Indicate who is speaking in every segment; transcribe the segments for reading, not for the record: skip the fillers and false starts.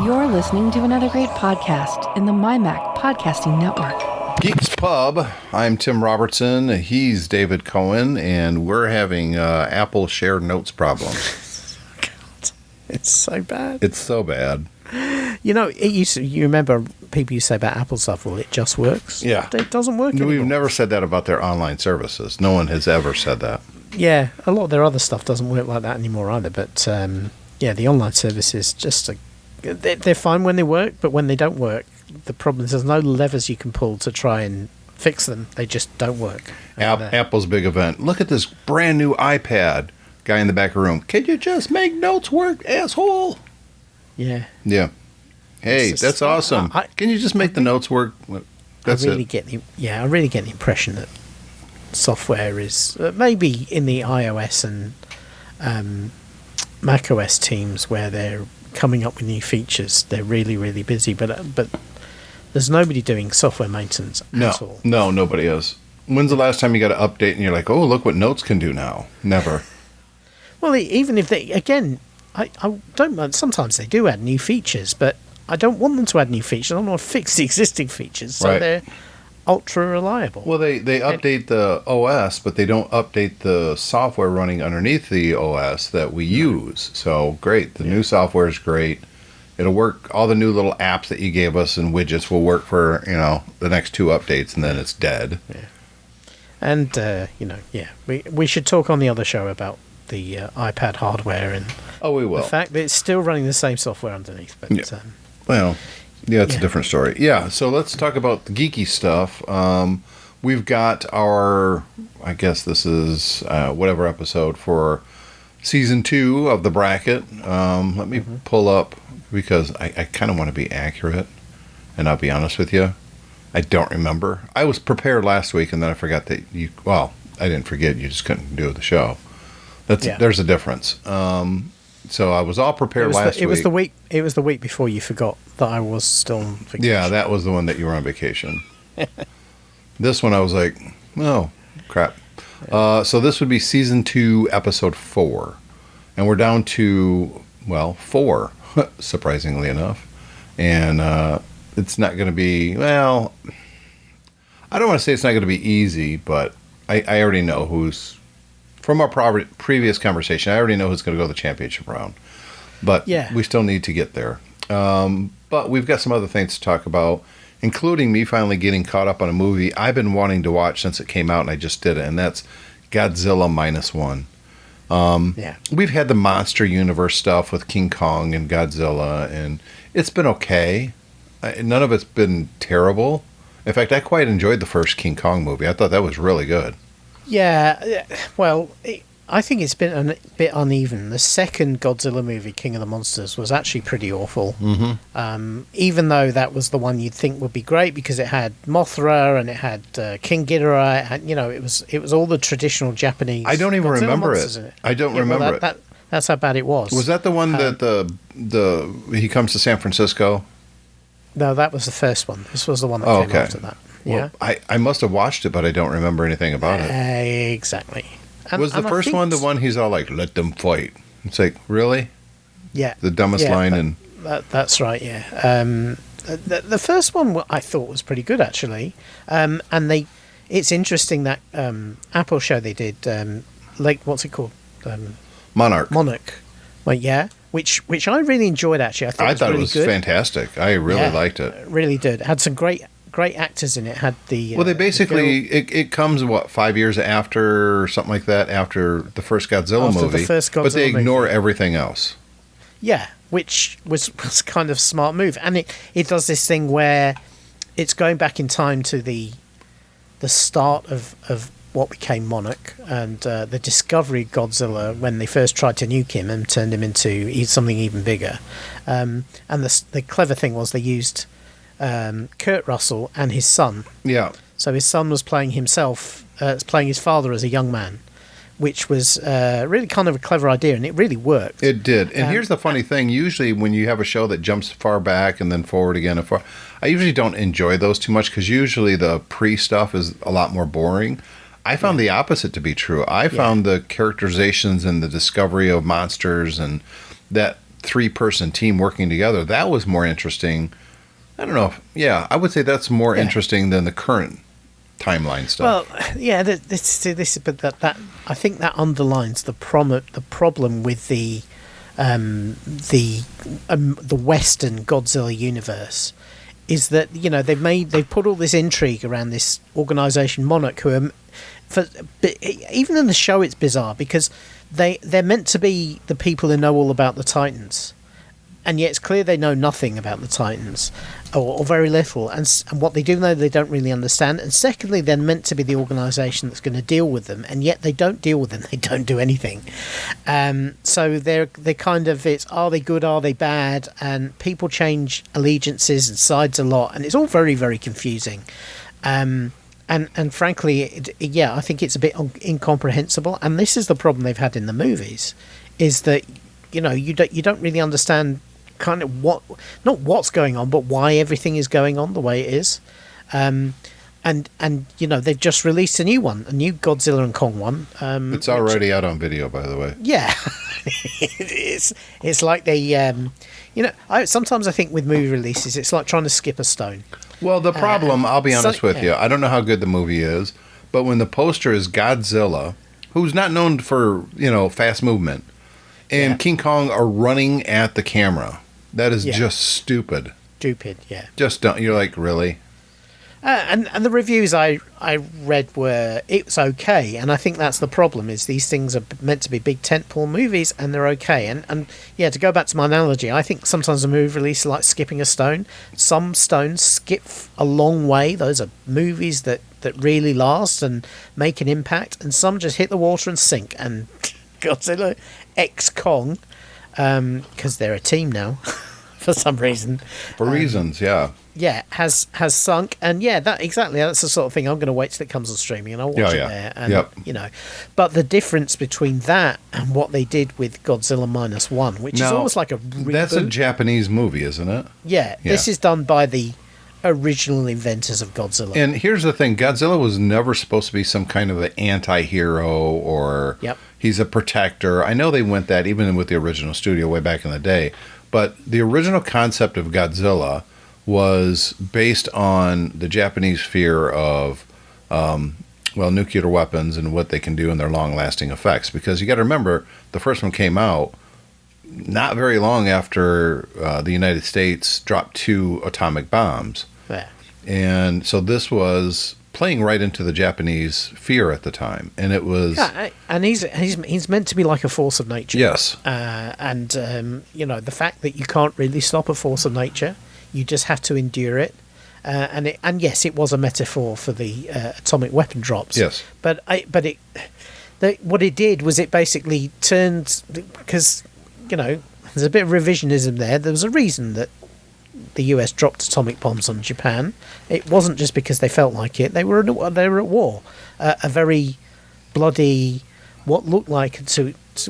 Speaker 1: You're listening to another great podcast in the MyMac Podcasting Network.
Speaker 2: GeeksPub. I'm Tim Robertson. He's David Cohen, and we're having Apple shared notes problems.
Speaker 3: God, it's so bad.
Speaker 2: It's so bad.
Speaker 3: You know, you remember people used to say about Apple stuff, well, it just works.
Speaker 2: Yeah.
Speaker 3: It doesn't work anymore.
Speaker 2: We've never said that about their online services. No one has ever said that.
Speaker 3: Yeah, a lot of their other stuff doesn't work like that anymore either. But, yeah, the online services just... They're fine when they work, but when they don't work, the problem is there's no levers you can pull to try and fix them. They just don't work.
Speaker 2: Apple's big event. Look at this brand new iPad. Guy in the back of the room. Can you just make notes work, asshole?
Speaker 3: Yeah.
Speaker 2: Yeah. Hey, that's awesome. Can you just make the notes work? That's
Speaker 3: I really get the impression that software is maybe in the iOS and Mac OS teams where they're coming up with new features. They're really, really busy, but there's nobody doing software maintenance at all. No, nobody
Speaker 2: is. When's the last time you got an update and you're like, oh, look what Notes can do now? Never.
Speaker 3: Well, even if they, again, I don't mind. Sometimes they do add new features, but I don't want them to add new features. I don't want to fix the existing features, so they're ultra reliable.
Speaker 2: Well, they update the OS, but they don't update the software running underneath the OS that we use. So great, the new software is great. It'll work. All the new little apps that you gave us and widgets will work for the next 2 updates, and then it's dead.
Speaker 3: Yeah. And we should talk on the other show about the iPad hardware and
Speaker 2: we will.
Speaker 3: The fact that it's still running the same software underneath. But
Speaker 2: it's a different story. Yeah, so let's talk about the geeky stuff. We've got our, I guess this is whatever episode for season 2 of the bracket. Let me pull up, because I kind of want to be accurate, and I'll be honest with you, I don't remember. I was prepared last week, and then I forgot that I didn't forget, you just couldn't do the show. There's a difference. So I was all prepared last week.
Speaker 3: It was the week before you forgot that I was still on vacation.
Speaker 2: Yeah, that was the one that you were on vacation. This one I was like, oh, crap. So this would be season 2, episode 4. And we're down to, 4, surprisingly enough. And it's not going to be, I don't want to say it's not going to be easy, but I already know who's... From our previous conversation, I already know who's going to go to the championship round. But we still need to get there. But we've got some other things to talk about, including me finally getting caught up on a movie I've been wanting to watch since it came out, and I just did it, and that's Godzilla Minus One. We've had the monster universe stuff with King Kong and Godzilla, and it's been okay. None of it's been terrible. In fact, I quite enjoyed the first King Kong movie. I thought that was really good.
Speaker 3: Yeah, well, I think it's been a bit uneven. The second Godzilla movie, King of the Monsters, was actually pretty awful. Mm-hmm. Even though that was the one you'd think would be great because it had Mothra and it had King Ghidorah. And, it was all the traditional Japanese.
Speaker 2: I don't even
Speaker 3: Godzilla
Speaker 2: remember
Speaker 3: it.
Speaker 2: I don't remember it.
Speaker 3: That's how bad it was.
Speaker 2: Was that the one that he comes to San Francisco?
Speaker 3: No, that was the first one. This was the one that came after that.
Speaker 2: Well, I must have watched it, but I don't remember anything about it.
Speaker 3: Exactly.
Speaker 2: Was the first one the one he's all like, let them fight? It's like, really?
Speaker 3: Yeah.
Speaker 2: The dumbest line.
Speaker 3: That's right, yeah. The first one I thought was pretty good, actually. And it's interesting that Apple show they did, what's it called?
Speaker 2: Monarch.
Speaker 3: Well, yeah. Which I really enjoyed, actually. I thought it was good.
Speaker 2: Fantastic. I really liked it.
Speaker 3: Really did. It had some great actors in it. Had the
Speaker 2: they basically it comes 5 years after, or something like that, after the first Godzilla movie, but they ignore everything else.
Speaker 3: Yeah, which was kind of a smart move, and it does this thing where it's going back in time to the start of what became Monarch and the discovery of Godzilla when they first tried to nuke him and turned him into something even bigger. And the clever thing was they used Kurt Russell and his son. Yeah. So his son was playing playing his father as a young man, which was really kind of a clever idea, and it really worked.
Speaker 2: It did. And here's the funny thing. Usually when you have a show that jumps far back and then forward again, I usually don't enjoy those too much because usually the pre-stuff is a lot more boring. I found the opposite to be true. I found the characterizations and the discovery of monsters and that 3-person team working together. That was more interesting. I don't know. I would say that's more interesting than the current timeline stuff.
Speaker 3: Well, yeah, but I think that underlines the problem with the Western Godzilla universe is that they've put all this intrigue around this organization Monarch, but even in the show it's bizarre because they're meant to be the people who know all about the Titans, and yet it's clear they know nothing about the Titans, or very little, and what they do know they don't really understand. And secondly, they're meant to be the organisation that's going to deal with them, and yet they don't deal with them. They don't do anything. So they're kind of, it's, are they good, are they bad? And people change allegiances and sides a lot, and it's all very, very confusing. And frankly, I think it's a bit incomprehensible. And this is the problem they've had in the movies, is that you don't really understand kind of not what's going on, but why everything is going on the way it is. And they've just released a new Godzilla and Kong one.
Speaker 2: It's already out on video, by the way.
Speaker 3: Yeah, it's like they sometimes I think with movie releases it's like trying to skip a stone.
Speaker 2: Well, the problem, I'll be honest with you, I don't know how good the movie is, but when the poster is Godzilla, who's not known for fast movement, and King Kong are running at the camera, that is just stupid.
Speaker 3: Stupid, yeah.
Speaker 2: Just don't. You're like, really?
Speaker 3: And the reviews I read were, it's okay, and I think that's the problem, is these things are meant to be big tentpole movies and they're okay. And to go back to my analogy, I think sometimes a movie release is like skipping a stone. Some stones skip a long way. Those are movies that really last and make an impact, and some just hit the water and sink. And Godzilla X Kong, because they're a team now for some reason.
Speaker 2: For reasons, yeah.
Speaker 3: Yeah, has sunk, and that's the sort of thing I'm going to wait till it comes on streaming, and I'll watch it there. And but the difference between that and what they did with Godzilla Minus One, which is almost like a reboot.
Speaker 2: That's a Japanese movie, isn't it?
Speaker 3: Yeah, this is done by the original inventors of Godzilla.
Speaker 2: And here's the thing: Godzilla was never supposed to be some kind of an anti-hero or he's a protector. I know they went that even with the original studio way back in the day, but the original concept of Godzilla was based on the Japanese fear of, nuclear weapons and what they can do and their long-lasting effects. Because you got to remember, the first one came out not very long after the United States dropped 2 atomic bombs.
Speaker 3: Yeah. And
Speaker 2: so this was playing right into the Japanese fear at the time, and it was.
Speaker 3: Yeah, and he's meant to be like a force of nature.
Speaker 2: Yes.
Speaker 3: The fact that you can't really stop a force of nature. You just have to endure it, and yes, it was a metaphor for the atomic weapon drops.
Speaker 2: Yes,
Speaker 3: what it did was it basically turned, because there's a bit of revisionism there. There was a reason that the US dropped atomic bombs on Japan. It wasn't just because they felt like it. They were at war, a very bloody, what looked like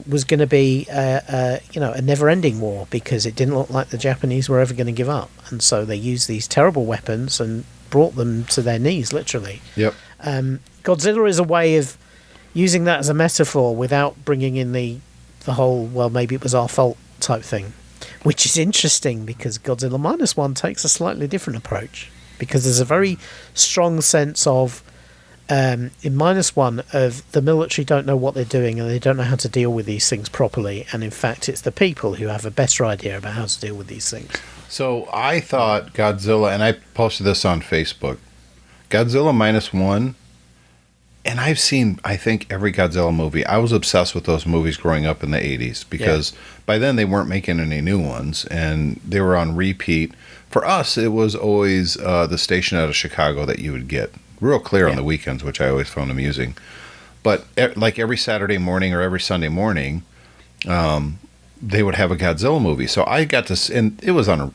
Speaker 3: was going to be a never-ending war, because it didn't look like the Japanese were ever going to give up, and so they used these terrible weapons and brought them to their knees, literally.
Speaker 2: Yep.
Speaker 3: Godzilla is a way of using that as a metaphor without bringing in the whole, well, maybe it was our fault type thing, which is interesting because Godzilla Minus One takes a slightly different approach, because there's a very strong sense of in Minus One of the military don't know what they're doing and they don't know how to deal with these things properly, and in fact it's the people who have a better idea about how to deal with these things.
Speaker 2: So I thought Godzilla, and I posted this on Facebook, Godzilla Minus One, and I've seen, I think, every Godzilla movie. I was obsessed with those movies growing up in the 80s, because by then they weren't making any new ones, and they were on repeat. For us, it was always the station out of Chicago that you would get real clear on the weekends, which I always found amusing. But like every Saturday morning or every Sunday morning, they would have a Godzilla movie. So I got to, and it was on,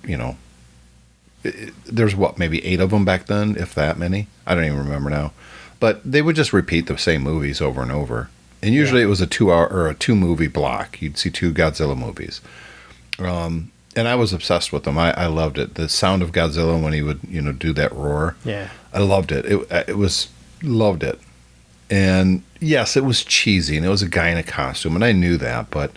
Speaker 2: there's maybe 8 of them back then, if that many. I don't even remember now. But they would just repeat the same movies over and over. And usually it was a 2-hour or a 2-movie block. You'd see 2 Godzilla movies. And I was obsessed with them. I loved it. The sound of Godzilla when he would, do that roar.
Speaker 3: Yeah.
Speaker 2: I loved it. Loved it. And yes, it was cheesy, and it was a guy in a costume, and I knew that, but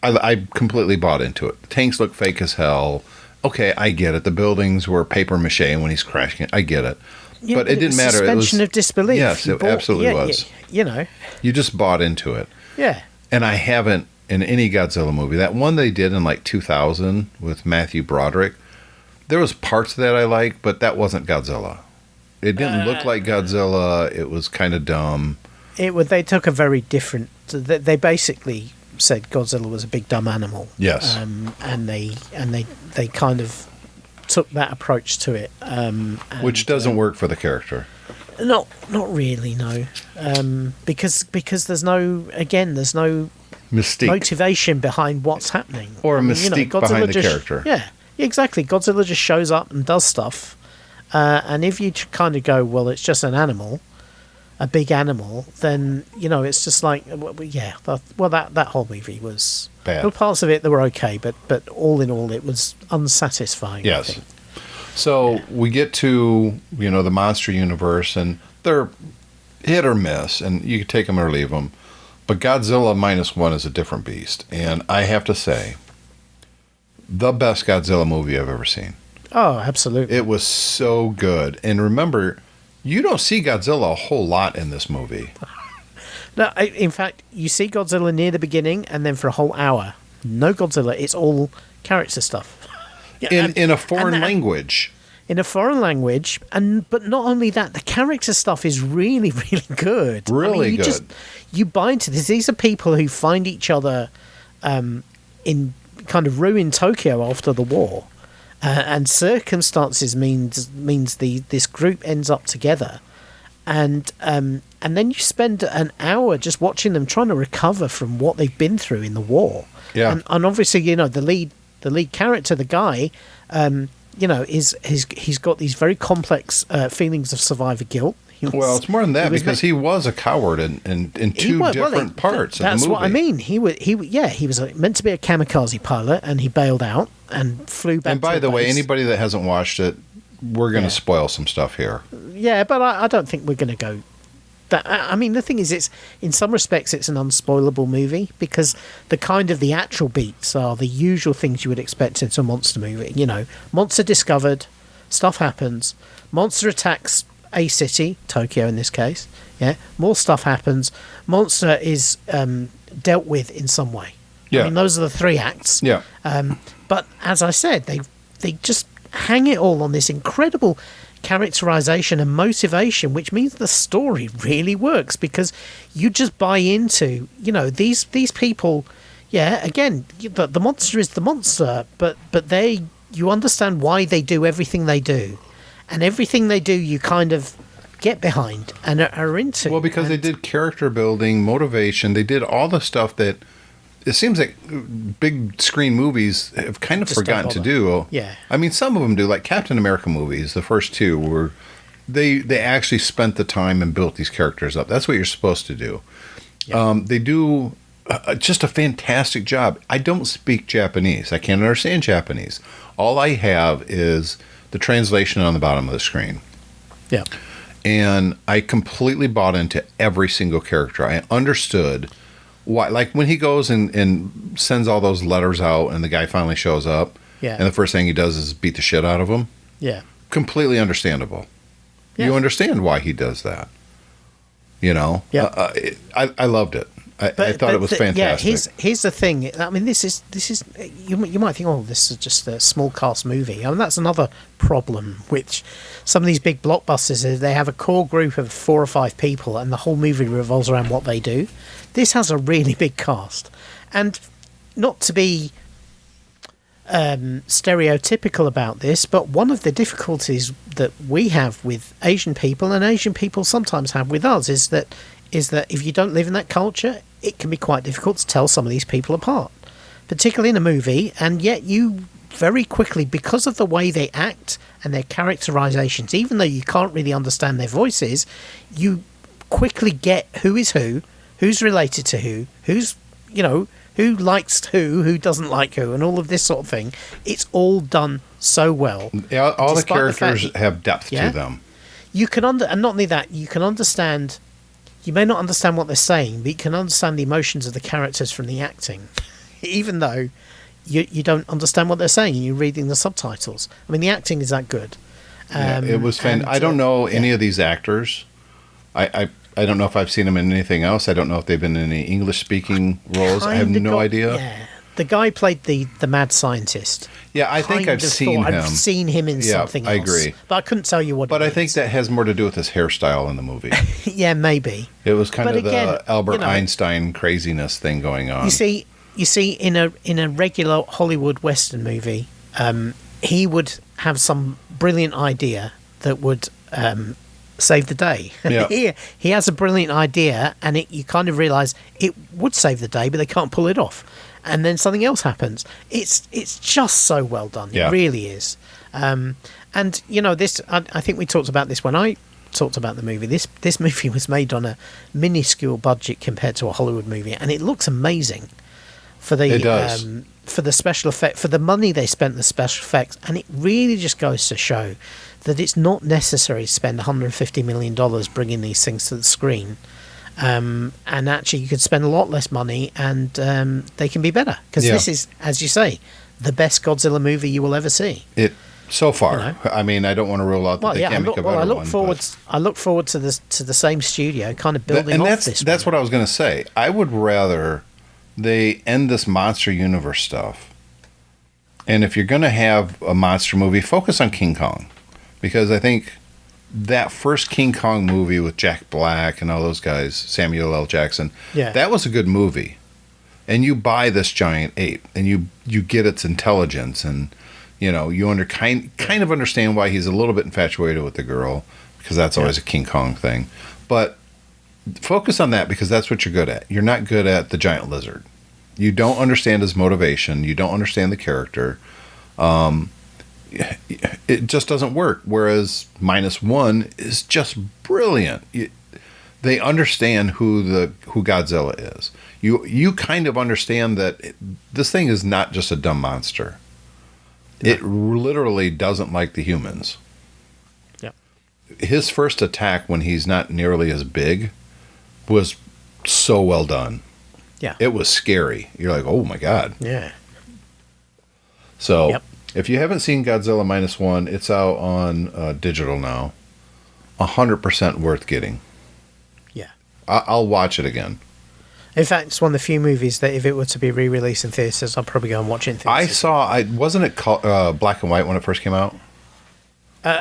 Speaker 2: I completely bought into it. The tanks look fake as hell. Okay, I get it. The buildings were paper mache when he's crashing it. I get it.
Speaker 3: Yeah,
Speaker 2: but it didn't matter.
Speaker 3: Suspension of disbelief.
Speaker 2: Yes, it absolutely was.
Speaker 3: You know.
Speaker 2: You just bought into it.
Speaker 3: Yeah.
Speaker 2: And I haven't in any Godzilla movie. That one they did in like 2000 with Matthew Broderick, there was parts of that I liked, but that wasn't Godzilla. It didn't look like Godzilla. It was kind of dumb.
Speaker 3: They took a very different... They basically said Godzilla was a big dumb animal.
Speaker 2: Yes.
Speaker 3: And they kind of took that approach to it.
Speaker 2: Which doesn't work for the character.
Speaker 3: Not really, no. Because there's no
Speaker 2: Mystique.
Speaker 3: motivation behind what's happening.
Speaker 2: Or a mystique behind the character.
Speaker 3: Yeah, exactly. Godzilla just shows up and does stuff. And if you kind of go, well, it's just an animal, a big animal, then, it's just like, that whole movie was...
Speaker 2: bad.
Speaker 3: There were parts of it that were okay, but all in all, it was unsatisfying,
Speaker 2: Yes.
Speaker 3: I think.
Speaker 2: So we get to, the monster universe, and they're hit or miss, and you can take them or leave them. But Godzilla Minus One is a different beast. And I have to say, the best Godzilla movie I've ever seen.
Speaker 3: Oh, absolutely.
Speaker 2: It was so good. And remember, you don't see Godzilla a whole lot in this movie.
Speaker 3: No, in fact, you see Godzilla near the beginning, and then for a whole hour, no Godzilla. It's all character stuff.
Speaker 2: In a foreign language.
Speaker 3: In a foreign language, but not only that, the character stuff is really, really good.
Speaker 2: Really good.
Speaker 3: You buy into this. These are people who find each other in kind of ruined Tokyo after the war, and circumstances means this group ends up together, and then you spend an hour just watching them trying to recover from what they've been through in the war.
Speaker 2: Yeah,
Speaker 3: and obviously the lead character, the guy, he's got these very complex feelings of survivor guilt.
Speaker 2: Well, it's more than that, because he was a coward in two different parts of the movie.
Speaker 3: That's what I mean. He was meant to be a kamikaze pilot, and he bailed out and flew back.
Speaker 2: And by the way, anybody that hasn't watched it, we're going to spoil some stuff here.
Speaker 3: Yeah, but I don't think we're going to go. I mean, the thing is, it's in some respects it's an unspoilable movie, because the actual beats are the usual things you would expect in a monster movie. Monster discovered, stuff happens, monster attacks a city, Tokyo in this case. Yeah, more stuff happens. Monster is dealt with in some way.
Speaker 2: Yeah,
Speaker 3: I mean, those are the three acts.
Speaker 2: Yeah.
Speaker 3: But as I said, they just hang it all on this incredible characterization and motivation, which means the story really works, because you just buy into these people. Yeah, again, the monster is the monster, but you understand why they do everything they do, and everything they do you kind of get behind and are into.
Speaker 2: Well, because they did character building, motivation, they did all the stuff that it seems like big screen movies have kind of forgotten to do.
Speaker 3: Yeah.
Speaker 2: I mean, some of them do, like Captain America movies, the first two, were they actually spent the time and built these characters up. That's what you're supposed to do. Yeah. They do just a fantastic job. I don't speak Japanese. I can't understand Japanese. All I have is the translation on the bottom of the screen.
Speaker 3: Yeah.
Speaker 2: And I completely bought into every single character. I understood why, like when he goes and sends all those letters out and the guy finally shows up,
Speaker 3: yeah,
Speaker 2: and the first thing he does is beat the shit out of him.
Speaker 3: Yeah.
Speaker 2: Completely understandable. Yeah. You understand why he does that. Yeah. I loved it. I thought it was fantastic.
Speaker 3: Yeah, here's the thing. I mean, this is you might think, oh, this is just a small cast movie. I mean, that's another problem with some of these big blockbusters, is they have a core group of 4 or 5 people, and the whole movie revolves around what they do. This has a really big cast, and not to be stereotypical about this, but one of the difficulties that we have with Asian people, and Asian people sometimes have with us, is that if you don't live in that culture, it can be quite difficult to tell some of these people apart, particularly in a movie. And yet you very quickly, because of the way they act and their characterizations, even though you can't really understand their voices, you quickly get who is who's related to who's who likes who doesn't like who, and all of this sort of thing. It's all done so well.
Speaker 2: Yeah, all the characters have depth to them.
Speaker 3: You can and not only that, you can understand. You may not understand what they're saying, but you can understand the emotions of the characters from the acting. even though you don't understand what they're saying, you're reading the subtitles. I mean, the acting is that good.
Speaker 2: It was fan. I don't know any of these actors. I don't know if I've seen them in anything else. I don't know if they've been in any English-speaking roles. I have no idea.
Speaker 3: Yeah. The guy played the mad scientist.
Speaker 2: Yeah, I think I've seen him.
Speaker 3: I've seen him in something else.
Speaker 2: I agree.
Speaker 3: But I couldn't tell you what
Speaker 2: But
Speaker 3: it
Speaker 2: I
Speaker 3: is.
Speaker 2: think that has more to do with his hairstyle in the movie.
Speaker 3: Yeah, maybe.
Speaker 2: It was kind
Speaker 3: But
Speaker 2: of
Speaker 3: again,
Speaker 2: the Albert Einstein craziness thing going on.
Speaker 3: You see, in a regular Hollywood Western movie, he would have some brilliant idea that would save the day.
Speaker 2: Yeah.
Speaker 3: he has a brilliant idea, and you kind of realise it would save the day, but they can't pull it off. And then something else happens. It's just so well done.
Speaker 2: Yeah.
Speaker 3: It really is. And this. I think we talked about this when I talked about the movie. This movie was made on a minuscule budget compared to a Hollywood movie, and it looks amazing for the
Speaker 2: It does.
Speaker 3: For the special effect, for the money they spent on the special effects. And it really just goes to show that it's not necessary to spend $150 million bringing these things to the screen. And actually, you could spend a lot less money, and they can be better. Because this is, as you say, the best Godzilla movie you will ever see.
Speaker 2: It so far. I mean, I don't want to rule out that they can't make a better one.
Speaker 3: I look forward to the same studio kind of building off this.
Speaker 2: That's what I was going to say. I would rather they end this monster universe stuff, and if you're going to have a monster movie, focus on King Kong, because I think that first King Kong movie with Jack Black and all those guys, Samuel L. Jackson, that was a good movie. And you buy this giant ape, and you get its intelligence, and you kind of understand why he's a little bit infatuated with the girl, because that's always a King Kong thing. But focus on that, because that's what you're good at. You're not good at the giant lizard. You don't understand his motivation. You don't understand the character. It just doesn't work. Whereas Minus One is just brilliant. They understand who Godzilla is. You kind of understand that this thing is not just a dumb monster. No. It literally doesn't like the humans.
Speaker 3: Yeah.
Speaker 2: His first attack, when he's not nearly as big, was so well done.
Speaker 3: Yeah.
Speaker 2: It was scary. You're like, oh my God.
Speaker 3: Yeah.
Speaker 2: So, if you haven't seen Godzilla Minus One, it's out on digital now. 100% worth getting.
Speaker 3: Yeah.
Speaker 2: I'll watch it again.
Speaker 3: In fact, it's one of the few movies that if it were to be re-released in theatres, I'll probably go and watch it in theatres.
Speaker 2: Wasn't it black and white when it first came out?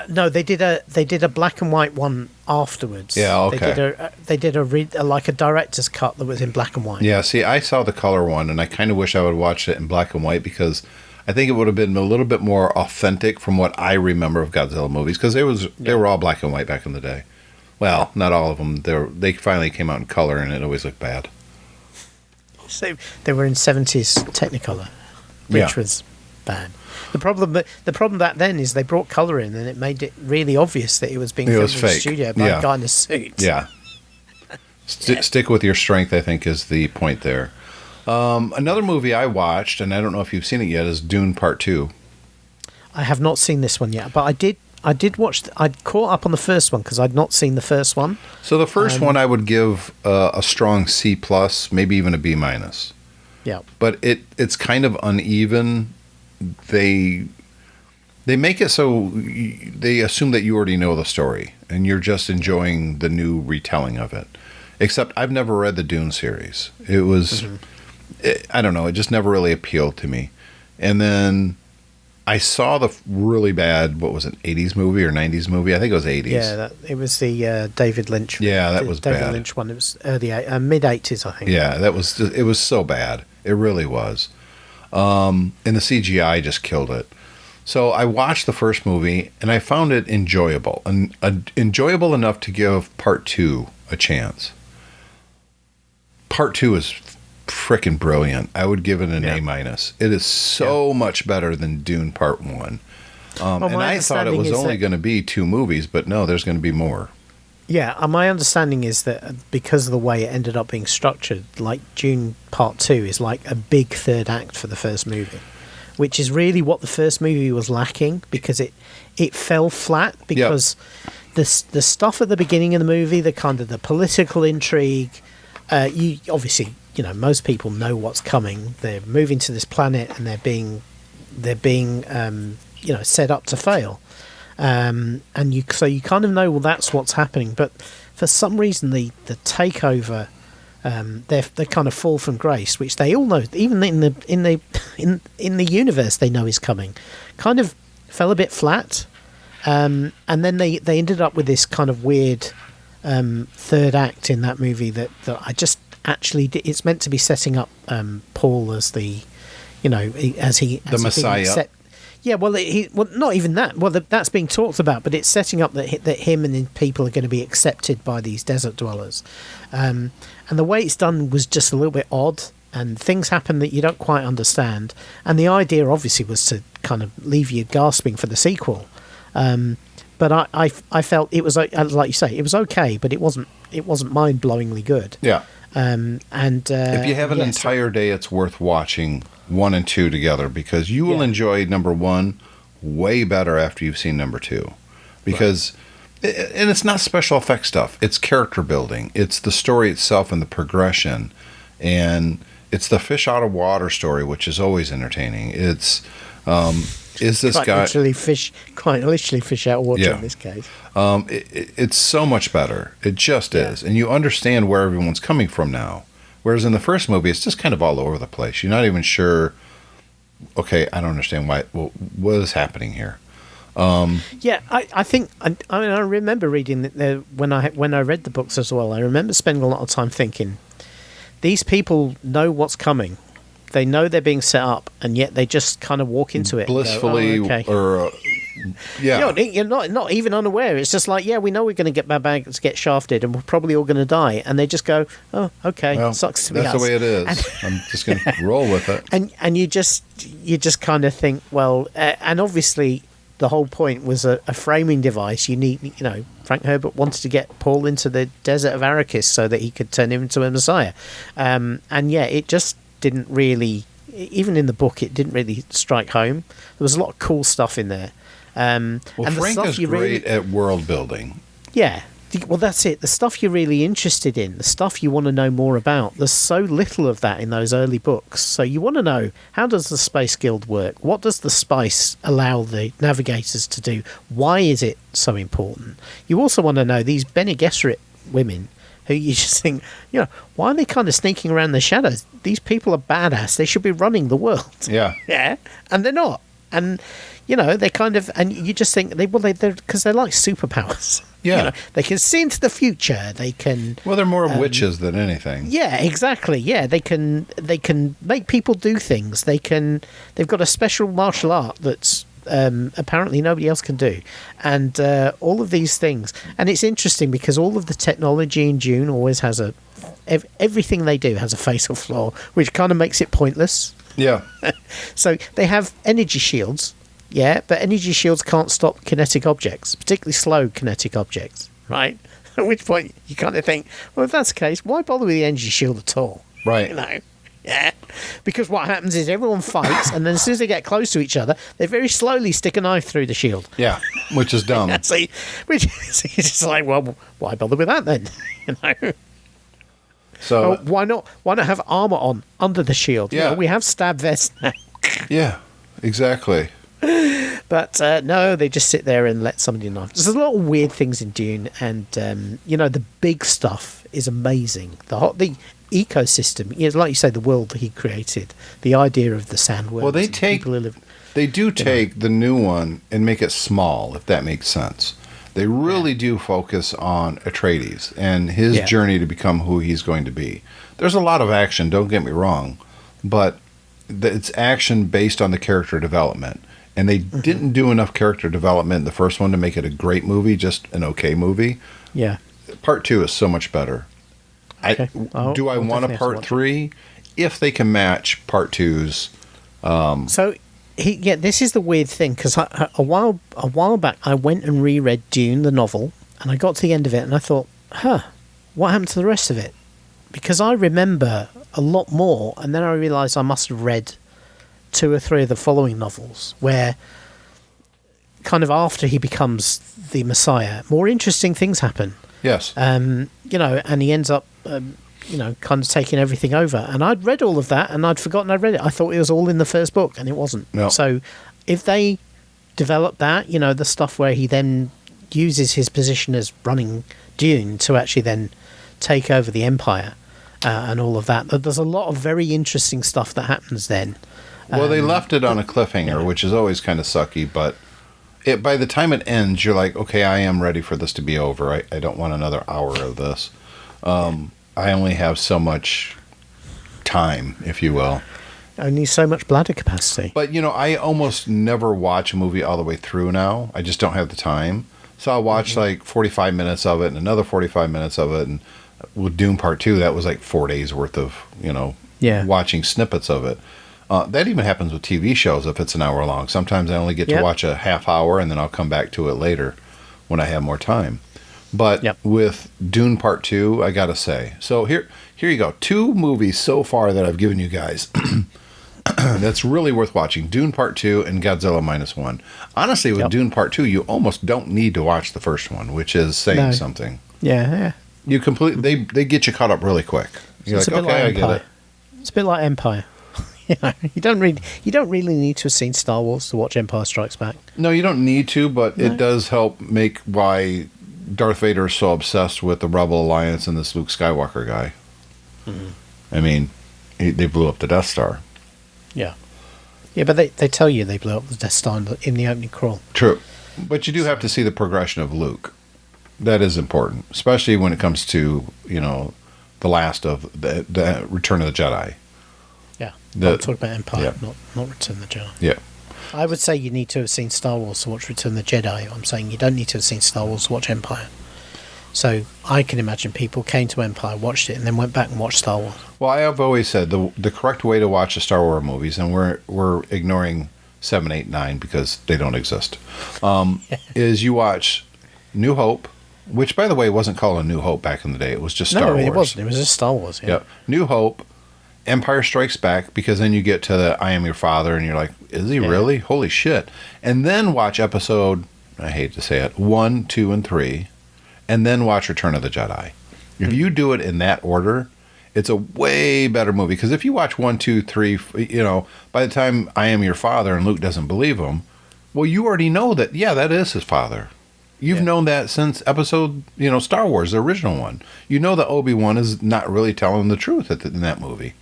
Speaker 3: No, they did a black and white one afterwards.
Speaker 2: Yeah, okay.
Speaker 3: They did a director's cut that was in black and white.
Speaker 2: Yeah, see, I saw the color one, and I kind of wish I would watch it in black and white, because I think it would have been a little bit more authentic from what I remember of Godzilla movies, because they were all black and white back in the day. Well, not all of them. They finally came out in color, and it always looked bad.
Speaker 3: So they were in 70s Technicolor, which was bad. The problem back then is they brought colour in, and it made it really obvious that it was being filmed in the studio by a guy in a suit.
Speaker 2: Yeah. Stick with your strength, I think, is the point there. Another movie I watched, and I don't know if you've seen it yet, is Dune Part 2.
Speaker 3: I have not seen this one yet, but I did watch. I'd caught up on the first one because I'd not seen the first one.
Speaker 2: So the first one I would give a strong C+, maybe even a B-.
Speaker 3: Yeah.
Speaker 2: But it's kind of uneven. They make it so they assume that you already know the story, and you're just enjoying the new retelling of it. Except I've never read the Dune series. It was, I don't know, it just never really appealed to me. And then I saw the really bad, 80s movie or 90s movie? I think it was 80s.
Speaker 3: Yeah, it was the David Lynch.
Speaker 2: Yeah, that was
Speaker 3: David
Speaker 2: bad.
Speaker 3: Lynch one. It was mid-80s, it think.
Speaker 2: Yeah, it was so bad. It really was. And the CGI just killed it. So I watched the first movie, and I found it enjoyable. And enjoyable enough to give Part 2 a chance. Part 2 is freaking brilliant. I would give it an A-. It is so much better than Dune Part 1. And I thought it was only going to be 2 movies, but no, there's going to be more.
Speaker 3: Yeah, my understanding is that because of the way it ended up being structured, like Dune Part 2 is like a big third act for the first movie, which is really what the first movie was lacking, because it fell flat, because the stuff at the beginning of the movie, the kind of the political intrigue, you obviously most people know what's coming. They're moving to this planet and they're being set up to fail. And you kind of know, well, that's what's happening. But for some reason, the takeover, they kind of fall from grace, which they all know, even in the universe, they know is coming. Kind of fell a bit flat, and then they ended up with this kind of weird third act in that movie that I just actually it's meant to be setting up Paul as the Messiah. Yeah, well, not even that. Well, that's being talked about, but it's setting up that him and the people are going to be accepted by these desert dwellers. And the way it's done was just a little bit odd, and things happen that you don't quite understand. And the idea, obviously, was to kind of leave you gasping for the sequel. But I felt it was, like you say, it was okay, but it wasn't mind-blowingly good.
Speaker 2: Yeah.
Speaker 3: If
Speaker 2: you have an entire day, it's worth watching 1 and 2 together, because you will enjoy number 1 way better after you've seen number 2. Because, and it's not special effects stuff. It's character building. It's the story itself and the progression. And it's the fish out of water story, which is always entertaining. It's, is this guy...
Speaker 3: Quite literally fish out of water in this case.
Speaker 2: It's so much better. It just is. And you understand where everyone's coming from now. Whereas in the first movie, it's just kind of all over the place. You're not even sure, okay, I don't understand why. Well, what is happening here?
Speaker 3: I think I remember reading that when I read the books as well. I remember spending a lot of time thinking, these people know what's coming. They know they're being set up, and yet they just kind of walk into it
Speaker 2: blissfully,
Speaker 3: and go, oh, okay.
Speaker 2: or
Speaker 3: you're not even unaware. It's just like, we know we're going to get get shafted, and we're probably all going to die, and they just go, oh, okay,
Speaker 2: well,
Speaker 3: sucks to be
Speaker 2: that's
Speaker 3: us.
Speaker 2: the way it is. I'm just going to roll with it.
Speaker 3: And you just kind of think, well, and obviously the whole point was a framing device. You need, Frank Herbert wanted to get Paul into the desert of Arrakis so that he could turn him into a messiah, it just didn't really, even in the book, it didn't really strike home. There was a lot of cool stuff in there. And
Speaker 2: Frank is great at world building.
Speaker 3: Yeah. Well, that's it. The stuff you're really interested in, the stuff you want to know more about, there's so little of that in those early books. So you want to know, how does the Space Guild work? What does the spice allow the navigators to do? Why is it so important? You also want to know these Bene Gesserit women, who you just think, why are they kind of sneaking around the shadows? These people are badass. They should be running the world.
Speaker 2: Yeah.
Speaker 3: Yeah. And they're not. And, they kind of, and you just think, they're because they're like superpowers.
Speaker 2: Yeah.
Speaker 3: They can see into the future. They can.
Speaker 2: Well, they're more witches than anything.
Speaker 3: Yeah, exactly. Yeah. They can make people do things. They've got a special martial art that's, apparently nobody else can do, and all of these things. And it's interesting because all of the technology in Dune always has everything they do has a fatal flaw, which kind of makes it pointless.
Speaker 2: Yeah.
Speaker 3: So they have energy shields, but energy shields can't stop kinetic objects, particularly slow kinetic objects, right? At which point you kind of think, well, if that's the case, why bother with the energy shield at all?
Speaker 2: Right.
Speaker 3: Yeah, because what happens is everyone fights, and then as soon as they get close to each other, they very slowly stick a knife through the shield.
Speaker 2: Yeah, which is dumb.
Speaker 3: Which is just like, well, why bother with that then?
Speaker 2: So
Speaker 3: why not have armor on under the shield?
Speaker 2: Yeah,
Speaker 3: we have stab vests now.
Speaker 2: Yeah, exactly.
Speaker 3: But no, they just sit there and let somebody knife. There's a lot of weird things in Dune, and the big stuff is amazing. The ecosystem, like you say, the world that he created, the idea of the sandworms.
Speaker 2: Well, they do take the new one and make it small, if that makes sense. They really do focus on Atreides and his journey to become who he's going to be. There's a lot of action, don't get me wrong, but it's action based on the character development. And they didn't do enough character development in the first one to make it a great movie, just an okay movie.
Speaker 3: Yeah.
Speaker 2: Part 2 is so much better.
Speaker 3: Okay.
Speaker 2: Do I want a part 3? If they can match part 2's.
Speaker 3: This is the weird thing, because a while back I went and reread Dune, the novel, and I got to the end of it and I thought, what happened to the rest of it? Because I remember a lot more, and then I realised I must have read 2 or 3 of the following novels, where kind of after he becomes the Messiah, more interesting things happen.
Speaker 2: Yes.
Speaker 3: And he ends up kind of taking everything over. And I'd read all of that, and I'd forgotten I'd read it. I thought it was all in the first book, and it wasn't.
Speaker 2: No.
Speaker 3: So if they develop that, the stuff where he then uses his position as running Dune to actually then take over the Empire and all of that, there's a lot of very interesting stuff that happens then.
Speaker 2: Well, they left it on a cliffhanger, which is always kind of sucky, but by the time it ends, you're like, okay, I am ready for this to be over. I don't want another hour of this. I only have so much time, if you will.
Speaker 3: Only so much bladder capacity.
Speaker 2: But, I almost never watch a movie all the way through now. I just don't have the time. So I'll watch like 45 minutes of it and another 45 minutes of it. And with Dune Part 2, that was like 4 days worth of, watching snippets of it. That even happens with TV shows if it's an hour long. Sometimes I only get to watch a half hour and then I'll come back to it later when I have more time. But with Dune Part 2, I got to say. So here you go. 2 movies so far that I've given you guys that's really worth watching. Dune Part 2 and Godzilla Minus One. Honestly, with Dune Part 2, you almost don't need to watch the first one, which is saying something.
Speaker 3: Yeah.
Speaker 2: You they get you caught up really quick. You're
Speaker 3: It's
Speaker 2: like, okay, I get it.
Speaker 3: It's a bit like Empire. You don't really need to have seen Star Wars to watch Empire Strikes Back.
Speaker 2: No, you don't need to, but it does help make why Darth Vader is so obsessed with the Rebel Alliance and this Luke Skywalker guy. Mm-hmm. I mean, they blew up the Death Star.
Speaker 3: Yeah. Yeah, but they tell you they blew up the Death Star in the opening crawl.
Speaker 2: True. But you do have to see the progression of Luke. That is important, especially when it comes to, the last of the Return of the Jedi.
Speaker 3: Yeah. I'm talking about Empire, not Return of the Jedi.
Speaker 2: Yeah.
Speaker 3: I would say you need to have seen Star Wars to watch Return of the Jedi. I'm saying you don't need to have seen Star Wars to watch Empire. So I can imagine people came to Empire, watched it, and then went back and watched Star Wars.
Speaker 2: Well, I have always said the correct way to watch the Star Wars movies, and we're ignoring 7, 8, 9 because they don't exist, is you watch New Hope, which, by the way, wasn't called A New Hope back in the day. It was just Star Wars.
Speaker 3: No, it wasn't. It was just Star Wars. Yeah.
Speaker 2: New Hope, Empire Strikes Back, because then you get to the I Am Your Father, and you're like, is he really? Holy shit. And then watch episode, I hate to say it, 1, 2, and 3, and then watch Return of the Jedi. If you do it in that order, it's a way better movie. Because if you watch 1, 2, 3, by the time I Am Your Father and Luke doesn't believe him, well, you already know that, that is his father. You've known that since episode, Star Wars, the original one. You know that Obi-Wan is not really telling the truth in that movie.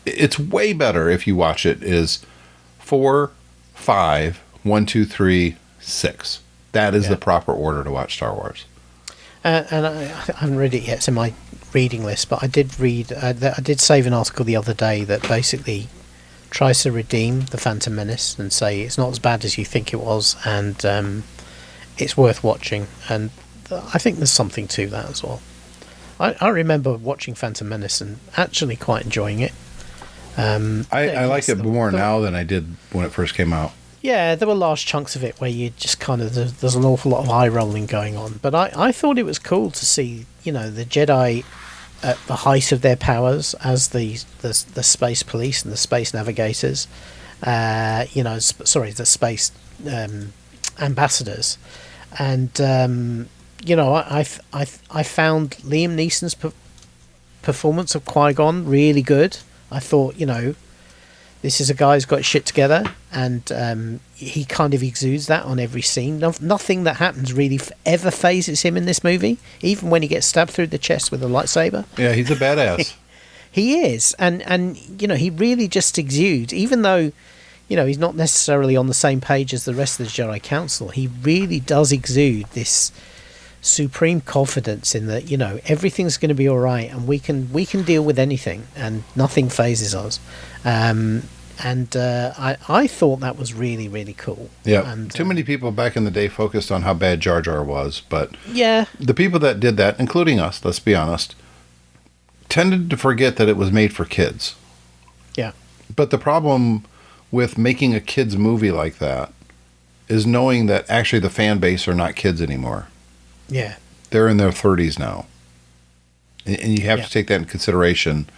Speaker 2: It's way better if you watch it is 4, 5, 1, 2, 3, 6. That is the proper order to watch Star Wars.
Speaker 3: And I haven't read it yet. It's in my reading list, but I did read. I did save an article the other day that basically tries to redeem the Phantom Menace and say it's not as bad as you think it was, and it's worth watching. And I think there's something to that as well. I remember watching Phantom Menace and actually quite enjoying it.
Speaker 2: I like it more now than I did when it first came out.
Speaker 3: Yeah, there were large chunks of it where you just kind of there's an awful lot of eye rolling going on. But I thought it was cool to see the Jedi at the height of their powers as the space police and the space navigators. The space ambassadors, and I found Liam Neeson's performance of Qui-Gon really good. I thought, this is a guy who's got shit together, and he kind of exudes that on every scene. Nothing that happens really ever phases him in this movie, even when he gets stabbed through the chest with a lightsaber.
Speaker 2: Yeah, he's a badass.
Speaker 3: He is, and he really just exudes, even though he's not necessarily on the same page as the rest of the Jedi Council. He really does exude this supreme confidence in that everything's going to be all right, and we can deal with anything, and nothing phases us. I thought that was really, really cool.
Speaker 2: Yeah,
Speaker 3: and
Speaker 2: too many people back in the day focused on how bad Jar Jar was, but
Speaker 3: yeah,
Speaker 2: the people that did that, including us, let's be honest, tended to forget that it was made for kids.
Speaker 3: Yeah,
Speaker 2: but the problem with making a kids movie like that is knowing that actually the fan base are not kids anymore.
Speaker 3: Yeah.
Speaker 2: They're in their 30s now. And you have to take that in consideration.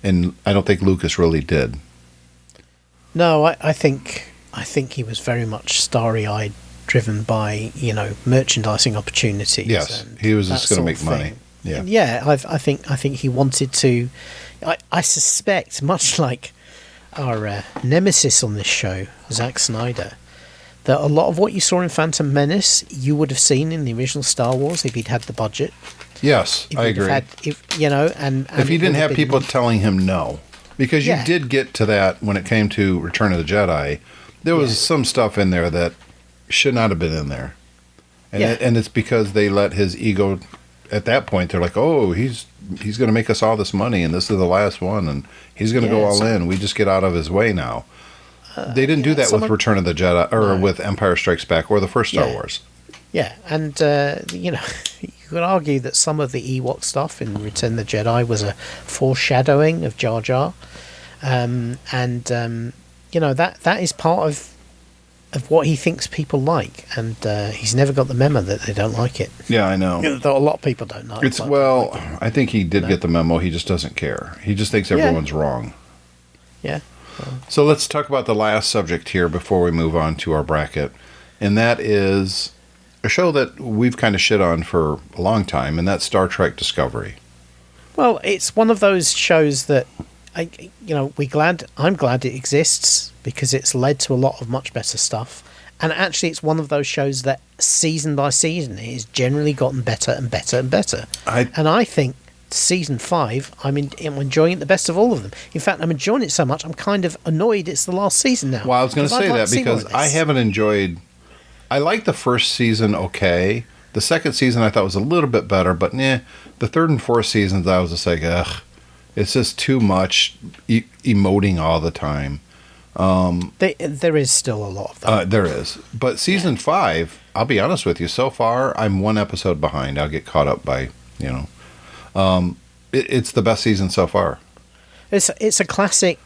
Speaker 2: And I don't think Lucas really did.
Speaker 3: No, I think he was very much starry-eyed, driven by, merchandising opportunities.
Speaker 2: Yes, he was just going to make money.
Speaker 3: I think he wanted to. I suspect, much like our nemesis on this show, Zack Snyder, that a lot of what you saw in Phantom Menace you would have seen in the original Star Wars if he'd had the budget.
Speaker 2: Yes, I agree.
Speaker 3: If he
Speaker 2: didn't have people telling him no, because you did get to that when it came to Return of the Jedi. There was some stuff in there that should not have been in there, and it's because they let his ego. At that point, they're like, "Oh, he's going to make us all this money, and this is the last one, and he's going to go all in. We just get out of his way now." They didn't do that with Return of the Jedi, or with Empire Strikes Back, or the first Star Wars.
Speaker 3: Yeah, and you could argue that some of the Ewok stuff in Return of the Jedi was a foreshadowing of Jar Jar, that is part of what he thinks people like, and he's never got the memo that they don't like it.
Speaker 2: Yeah, I know.
Speaker 3: That a lot of people don't know.
Speaker 2: I think he did get the memo. He just doesn't care. He just thinks everyone's wrong.
Speaker 3: Yeah.
Speaker 2: So let's talk about the last subject here before we move on to our bracket, and that is a show that we've kind of shit on for a long time, and that's Star Trek Discovery.
Speaker 3: Well, it's one of those shows that I'm glad it exists because it's led to a lot of much better stuff. And actually, it's one of those shows that season by season it has generally gotten better and better and better. And I think season 5, I'm enjoying it the best of all of them. In fact, I'm enjoying it so much, I'm kind of annoyed it's the last season now.
Speaker 2: Well, I was going to say that because I haven't enjoyed... I liked the first season okay. The second season I thought was a little bit better, but the third and fourth seasons I was just like, ugh. It's just too much emoting all the time.
Speaker 3: There is still a lot of that.
Speaker 2: There is. But season 5, I'll be honest with you, so far I'm one episode behind. I'll get caught up by, it's the best season so far.
Speaker 3: It's a classic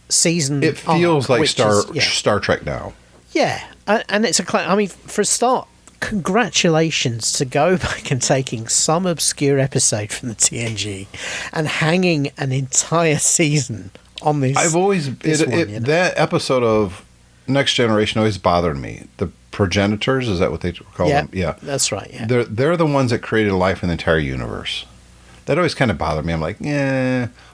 Speaker 3: season.
Speaker 2: It feels like Star Trek now.
Speaker 3: Yeah, and it's for a start, congratulations to go back and taking some obscure episode from the TNG and hanging an entire season on this.
Speaker 2: I've always that episode of Next Generation always bothered me. The progenitors, is that what they call them? Yeah,
Speaker 3: that's right. Yeah,
Speaker 2: they're the ones that created life in the entire universe. That always kind of bothered me. I'm like,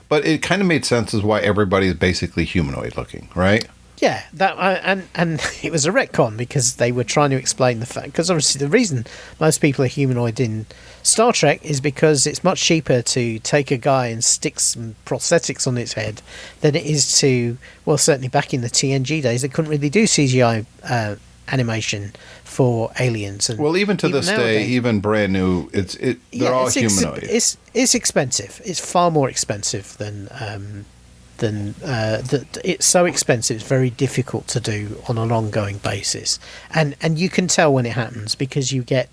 Speaker 2: but it kind of made sense as why everybody is basically humanoid looking, right?
Speaker 3: Yeah, and it was a retcon because they were trying to explain the fact, because obviously the reason most people are humanoid in Star Trek is because it's much cheaper to take a guy and stick some prosthetics on his head than it is to, well, certainly back in the TNG days, they couldn't really do CGI animation for aliens. And
Speaker 2: well, even to this day, even brand new, they're all humanoid.
Speaker 3: It's expensive. It's far more expensive than it's so expensive. It's very difficult to do on an ongoing basis, and you can tell when it happens because you get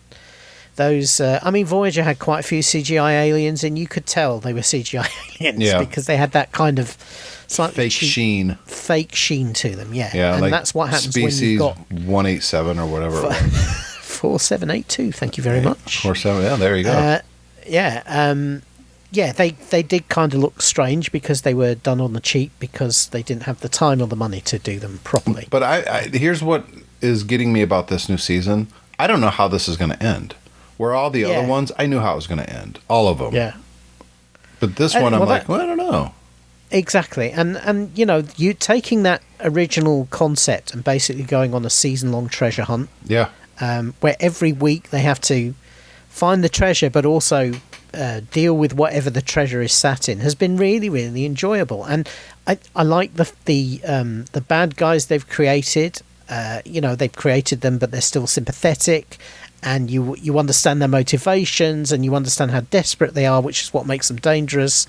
Speaker 3: those. Voyager had quite a few CGI aliens, and you could tell they were CGI aliens because they had that kind of
Speaker 2: fake sheen
Speaker 3: to them. Yeah, and
Speaker 2: like
Speaker 3: that's what happens
Speaker 2: species
Speaker 3: when you've got
Speaker 2: 187 or whatever.
Speaker 3: 4782. Thank you very much.
Speaker 2: 47. Yeah, there you go.
Speaker 3: They did kind of look strange because they were done on the cheap because they didn't have the time or the money to do them properly.
Speaker 2: But I here's what is getting me about this new season. I don't know how this is going to end. Where all the other ones, I knew how it was going to end. All of them.
Speaker 3: Yeah.
Speaker 2: But this one, I don't know.
Speaker 3: Exactly. And you taking that original concept and basically going on a season-long treasure hunt.
Speaker 2: Yeah.
Speaker 3: Where every week they have to find the treasure, but also deal with whatever the treasure is sat in, has been really, really enjoyable. And I like the bad guys they've created. They've created them, but they're still sympathetic, and you understand their motivations, and you understand how desperate they are, which is what makes them dangerous.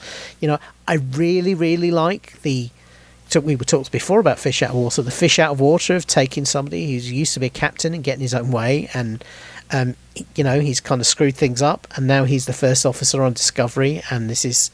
Speaker 3: I really, really like we talked before about fish out of water. The fish out of water of taking somebody who's used to be a captain and getting his own way, and he's kind of screwed things up, and now he's the first officer on Discovery, and this is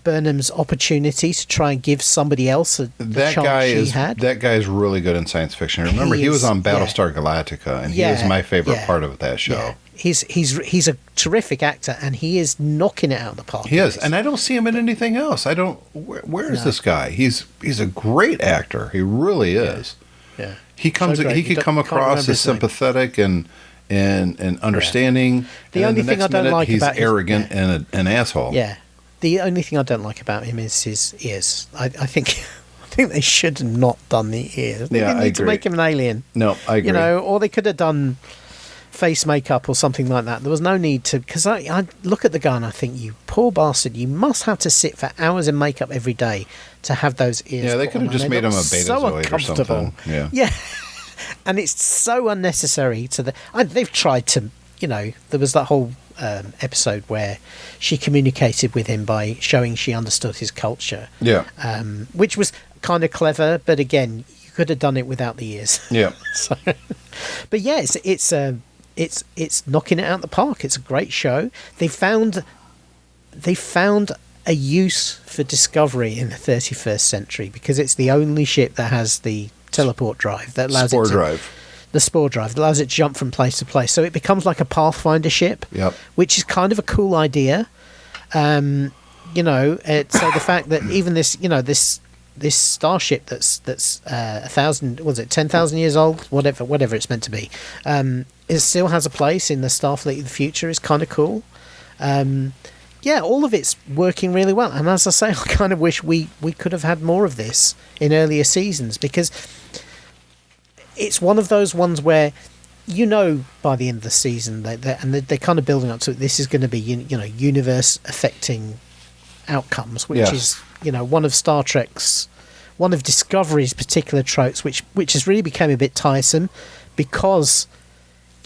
Speaker 3: Burnham's opportunity to try and give somebody else the chance she had.
Speaker 2: That guy is really good in science fiction. Remember, he was on Battlestar Galactica, and he was my favorite part of that show.
Speaker 3: Yeah. He's a terrific actor, and he is knocking it out of the park.
Speaker 2: He is, and I don't see him in anything else. I don't. Where is this guy? He's a great actor. He really is.
Speaker 3: Yeah.
Speaker 2: He could come across as sympathetic and and understanding.
Speaker 3: The
Speaker 2: and
Speaker 3: only
Speaker 2: then
Speaker 3: thing I
Speaker 2: next
Speaker 3: don't
Speaker 2: minute,
Speaker 3: like
Speaker 2: he's
Speaker 3: about
Speaker 2: arrogant and an asshole.
Speaker 3: Yeah. The only thing I don't like about him is his ears. I think I think they should have not done the ears. They didn't need to make him an alien.
Speaker 2: No, I agree.
Speaker 3: Or they could have done face makeup or something like that. There was no need to, because I look at the guy and I think, you poor bastard, you must have to sit for hours in makeup every day to have those ears.
Speaker 2: Yeah, they could have just made him a Betazoid or something. Yeah.
Speaker 3: And it's so unnecessary they've tried to, there was that whole episode where she communicated with him by showing she understood his culture.
Speaker 2: Yeah.
Speaker 3: Which was kind of clever, but again, you could have done it without the ears.
Speaker 2: Yeah.
Speaker 3: But yeah, it's knocking it out the park. It's a great show. They found a use for Discovery in the 31st century because it's the only ship that has the teleport drive that allows the spore drive that allows it to jump from place to place. So it becomes like a Pathfinder ship, which is kind of a cool idea. So the fact that even this starship that's 10,000 years old, whatever it's meant to be, it still has a place in the Starfleet of the future is kind of cool. All of it's working really well, and as I say, I kind of wish we could have had more of this in earlier seasons, because it's one of those ones where by the end of the season they're kind of building up to it. This is going to be universe affecting outcomes, which is one of Star Trek's, one of Discovery's particular tropes, which has really become a bit tiresome, because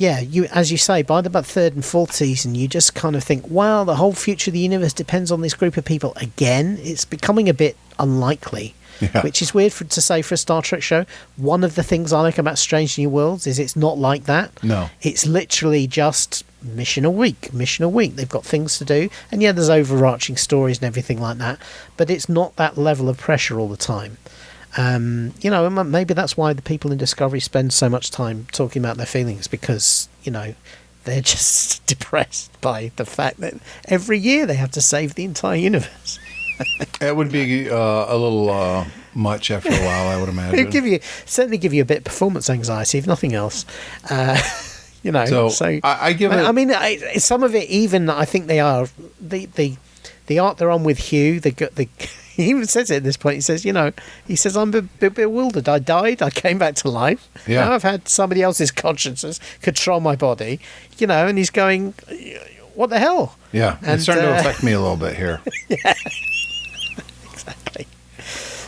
Speaker 3: as you say, by about third and fourth season, you just kind of think, wow, the whole future of the universe depends on this group of people again. It's becoming a bit unlikely, which is weird to say for a Star Trek show. One of the things I like about Strange New Worlds is it's not like that.
Speaker 2: No,
Speaker 3: it's literally just mission a week. They've got things to do, and there's overarching stories and everything like that, but it's not that level of pressure all the time. Maybe that's why the people in Discovery spend so much time talking about their feelings, because they're just depressed by the fact that every year they have to save the entire universe.
Speaker 2: It would be a little much after a while, I would imagine.
Speaker 3: It'd certainly give you a bit of performance anxiety, if nothing else. So
Speaker 2: I give it.
Speaker 3: I mean, some of it, even I think they are the art they're on with Hugh. He even says it at this point. He says, I'm a bit bewildered. I died. I came back to life.
Speaker 2: Yeah.
Speaker 3: Now I've had somebody else's consciousness control my body. And he's going, what the hell?
Speaker 2: Yeah, it's starting to affect me a little bit here.
Speaker 3: Yeah, exactly.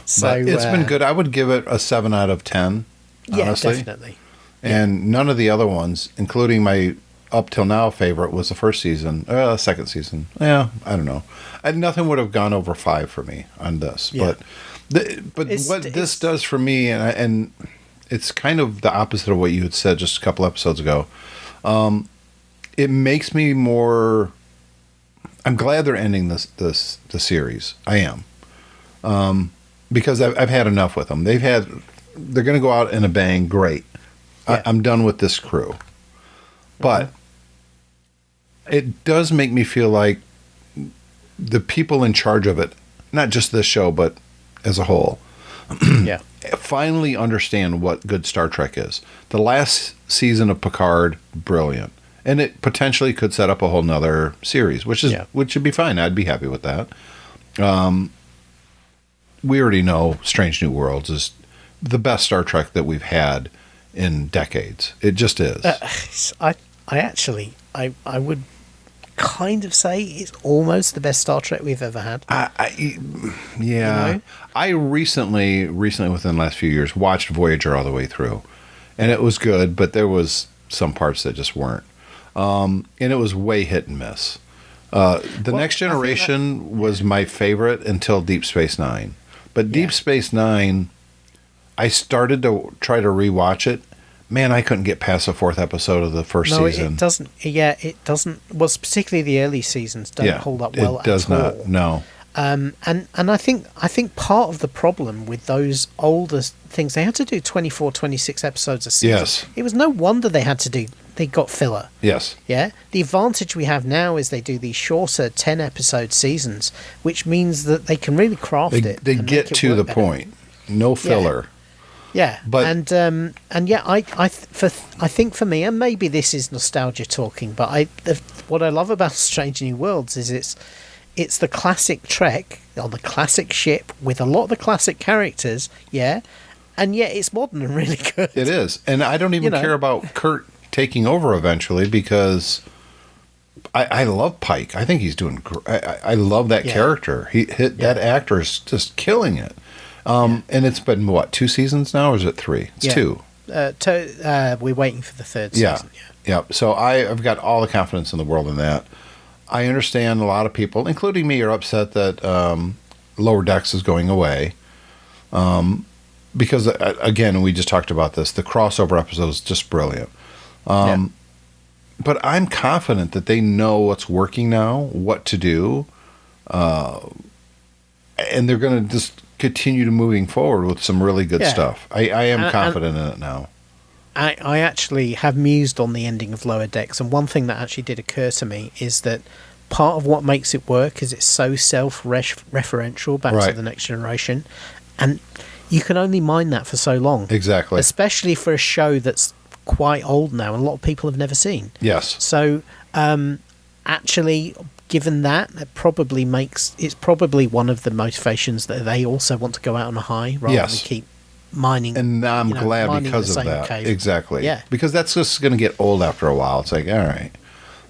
Speaker 3: So
Speaker 2: but it's been good. I would give it a 7 out of 10. Honestly.
Speaker 3: Yeah, definitely.
Speaker 2: And none of the other ones, including my up till now favorite, was the first season, second season. Yeah, I don't know. Nothing would have gone over 5 for me on this.
Speaker 3: Yeah.
Speaker 2: But what this does for me, and it's kind of the opposite of what you had said just a couple episodes ago. It makes me more. I'm glad they're ending the series. I am, because I've had enough with them. They're going to go out in a bang. Great. Yeah. I'm done with this crew. But it does make me feel like the people in charge of it, not just this show, but as a whole, finally understand what good Star Trek is. The last season of Picard, brilliant. And it potentially could set up a whole nother series, which would be fine. I'd be happy with that. We already know Strange New Worlds is the best Star Trek that we've had in decades. It just is.
Speaker 3: I would kind of say it's almost the best Star Trek we've ever had.
Speaker 2: I recently within the last few years watched Voyager all the way through, and it was good, but there was some parts that just weren't, and it was way hit and miss. The Next Generation was my favorite until Deep Space Nine, but Deep Space Nine, I started to try to rewatch it. Man, I couldn't get past the 4th episode of the first season. No,
Speaker 3: it doesn't. Yeah, it doesn't. Well, particularly the early seasons don't hold up well at all. It does not.
Speaker 2: No.
Speaker 3: And I think part of the problem with those older things, they had to do 24, 26 episodes a season.
Speaker 2: Yes.
Speaker 3: It was no wonder they got filler.
Speaker 2: Yes.
Speaker 3: Yeah. The advantage we have now is they do these shorter 10-episode seasons, which means that they can really craft it.
Speaker 2: They get to the point. No filler.
Speaker 3: Yeah,
Speaker 2: But
Speaker 3: and yeah, I think for me, and maybe this is nostalgia talking, but what I love about Strange New Worlds is it's the classic Trek on the classic ship with a lot of the classic characters, yeah, and yet it's modern and really good.
Speaker 2: it is, and I don't even care about Kurt taking over eventually because I love Pike. I think he's doing. I love that character. That actor is just killing it. And it's been, what, 2 seasons now, or is it 3? It's 2.
Speaker 3: We're waiting for the 3rd season.
Speaker 2: Yeah. So I've got all the confidence in the world in that. I understand a lot of people, including me, are upset that Lower Decks is going away. Because, again, we just talked about this, the crossover episode is just brilliant. But I'm confident that they know what's working now, what to do, and they're going to just continue to moving forward with some really good stuff. I am confident in it now.
Speaker 3: I actually have mused on the ending of Lower Decks, and one thing that actually did occur to me is that part of what makes it work is it's so self-referential back to The Next Generation, and you can only mine that for so long.
Speaker 2: Exactly.
Speaker 3: Especially for a show that's quite old now, and a lot of people have never seen.
Speaker 2: Yes.
Speaker 3: So, actually, given that, it's probably one of the motivations that they also want to go out on a high rather than keep mining.
Speaker 2: And I'm glad because of that.
Speaker 3: Cave.
Speaker 2: Exactly.
Speaker 3: Yeah.
Speaker 2: Because that's just going to get old after a while. It's like, all right.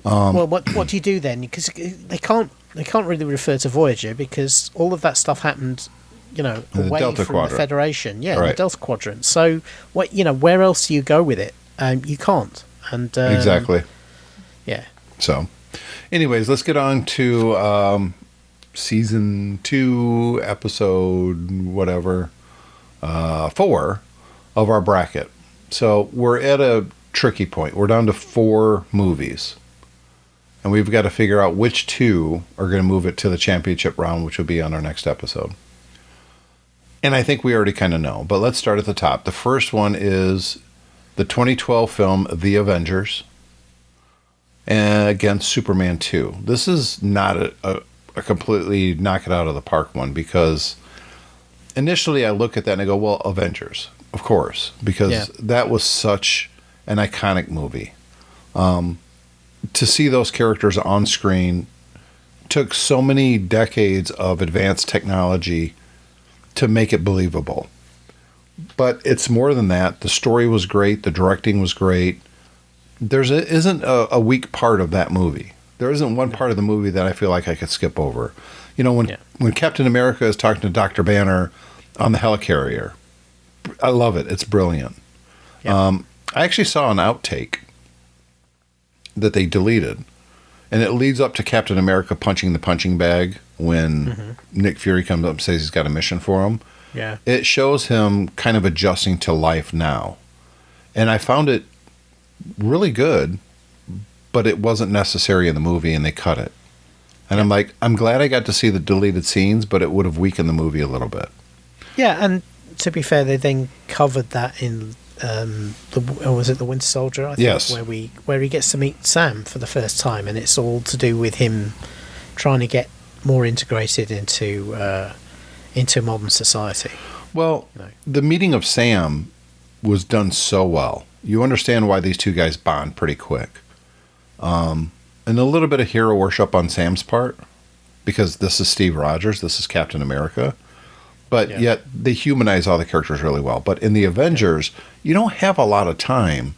Speaker 3: Well, what do you do then? Because they can't really refer to Voyager because all of that stuff happened, away
Speaker 2: Delta
Speaker 3: from
Speaker 2: Quadrant.
Speaker 3: the Federation. Yeah,
Speaker 2: Right.
Speaker 3: the Delta Quadrant. So, where else do you go with it? You can't. And
Speaker 2: Exactly.
Speaker 3: Yeah.
Speaker 2: So, anyways, let's get on to season 2, episode whatever, 4 of our bracket. So we're at a tricky point. We're down to 4 movies. And we've got to figure out which 2 are going to move it to the championship round, which will be on our next episode. And I think we already kind of know. But let's start at the top. The first one is the 2012 film The Avengers against Superman 2. This is not a completely knock it out of the park one, because initially I look at that and I go, well, Avengers, of course, because that was such an iconic movie. To see those characters on screen took so many decades of advanced technology to make it believable. But it's more than that. The story was great. The directing was great. Isn't a weak part of that movie. There isn't one part of the movie that I feel like I could skip over. When Captain America is talking to Dr. Banner on the helicarrier, I love it. It's brilliant. I actually saw an outtake that they deleted, and it leads up to Captain America punching the punching bag when Nick Fury comes up and says he's got a mission for him.
Speaker 3: Yeah.
Speaker 2: It shows him kind of adjusting to life now. And I found it really good, but it wasn't necessary in the movie, and they cut it. And I'm like, I'm glad I got to see the deleted scenes, but it would have weakened the movie a little bit.
Speaker 3: Yeah, and to be fair, they then covered that in was it The Winter Soldier? I think,
Speaker 2: yes.
Speaker 3: Where he gets to meet Sam for the first time, and it's all to do with him trying to get more integrated into modern society. Well,
Speaker 2: the meeting of Sam was done so well. You understand why these two guys bond pretty quick. And a little bit of hero worship on Sam's part, because this is Steve Rogers, this is Captain America. But yet they humanize all the characters really well. But in the Avengers, you don't have a lot of time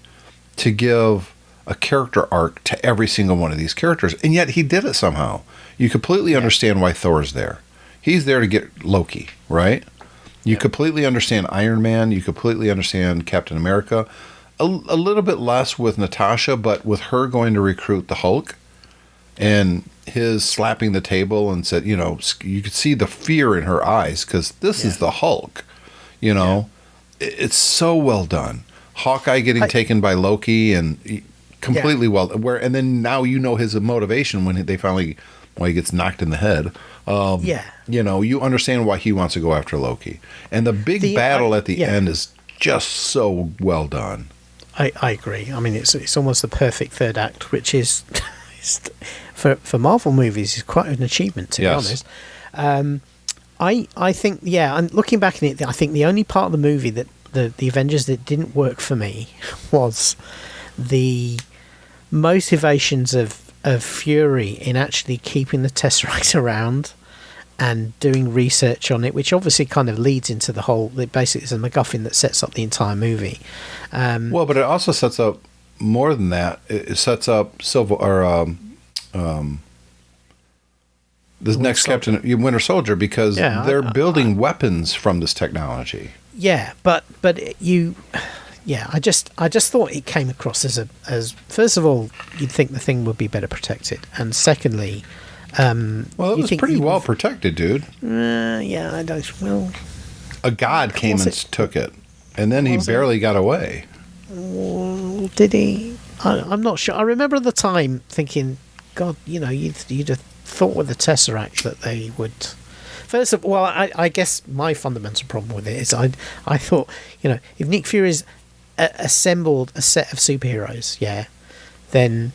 Speaker 2: to give a character arc to every single one of these characters. And yet he did it somehow. You completely understand why Thor's there. He's there to get Loki, right? You completely understand Iron Man. You completely understand Captain America. A little bit less with Natasha, but with her going to recruit the Hulk and his slapping the table and said, you could see the fear in her eyes because this is the Hulk. It's so well done. Hawkeye getting taken by Loki and completely and then now his motivation when he gets knocked in the head. You understand why he wants to go after Loki. And the big battle at the end is just so well done.
Speaker 3: I agree. I mean, it's almost the perfect third act, which is for Marvel movies is quite an achievement, to be honest. I think, and looking back at it, I think the only part of the movie that the Avengers that didn't work for me was the motivations of Fury in actually keeping the Tesseract around and doing research on it, which obviously kind of leads into the whole. Basically, it's a MacGuffin that sets up the entire movie.
Speaker 2: Well, but it also sets up more than that. It sets up this next Captain Winter Soldier, because they're building weapons from this technology.
Speaker 3: Yeah, but you. Yeah, I just thought it came across as first of all, you'd think the thing would be better protected, and secondly,
Speaker 2: well, it was pretty well protected, dude.
Speaker 3: Yeah, I don't. Well,
Speaker 2: a god came and took it, and then he barely got away.
Speaker 3: Did he? I'm not sure. I remember at the time thinking, God, you'd have thought with the Tesseract that they would. First of all, I guess my fundamental problem with it is I thought, if Nick Fury's assembled a set of superheroes, then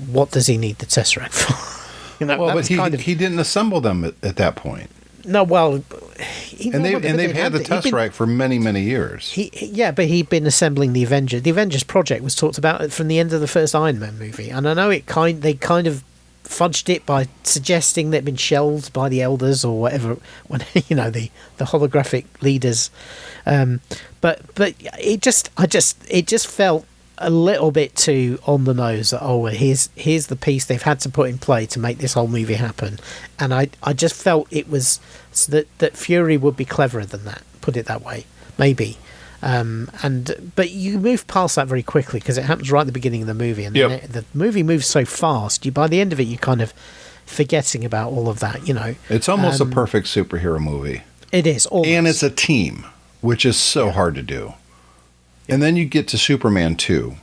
Speaker 3: what does he need the Tesseract for?
Speaker 2: But he didn't assemble them at that point.
Speaker 3: No, well,
Speaker 2: they've had the Tesseract for many, many years.
Speaker 3: But he'd been assembling the Avengers. The Avengers project was talked about from the end of the first Iron Man movie, and I know they kind of fudged it by suggesting they'd been shelved by the elders or whatever when the holographic leaders. But it just felt a little bit too on the nose that here's the piece they've had to put in play to make this whole movie happen, and I just felt it was that Fury would be cleverer than that, put it that way, maybe. But you move past that very quickly because it happens right at the beginning of the movie, and the movie moves so fast. By the end of it, you're kind of forgetting about all of that.
Speaker 2: It's almost a perfect superhero movie.
Speaker 3: It is, almost.
Speaker 2: And it's a team, which is so hard to do. And then you get to Superman 2.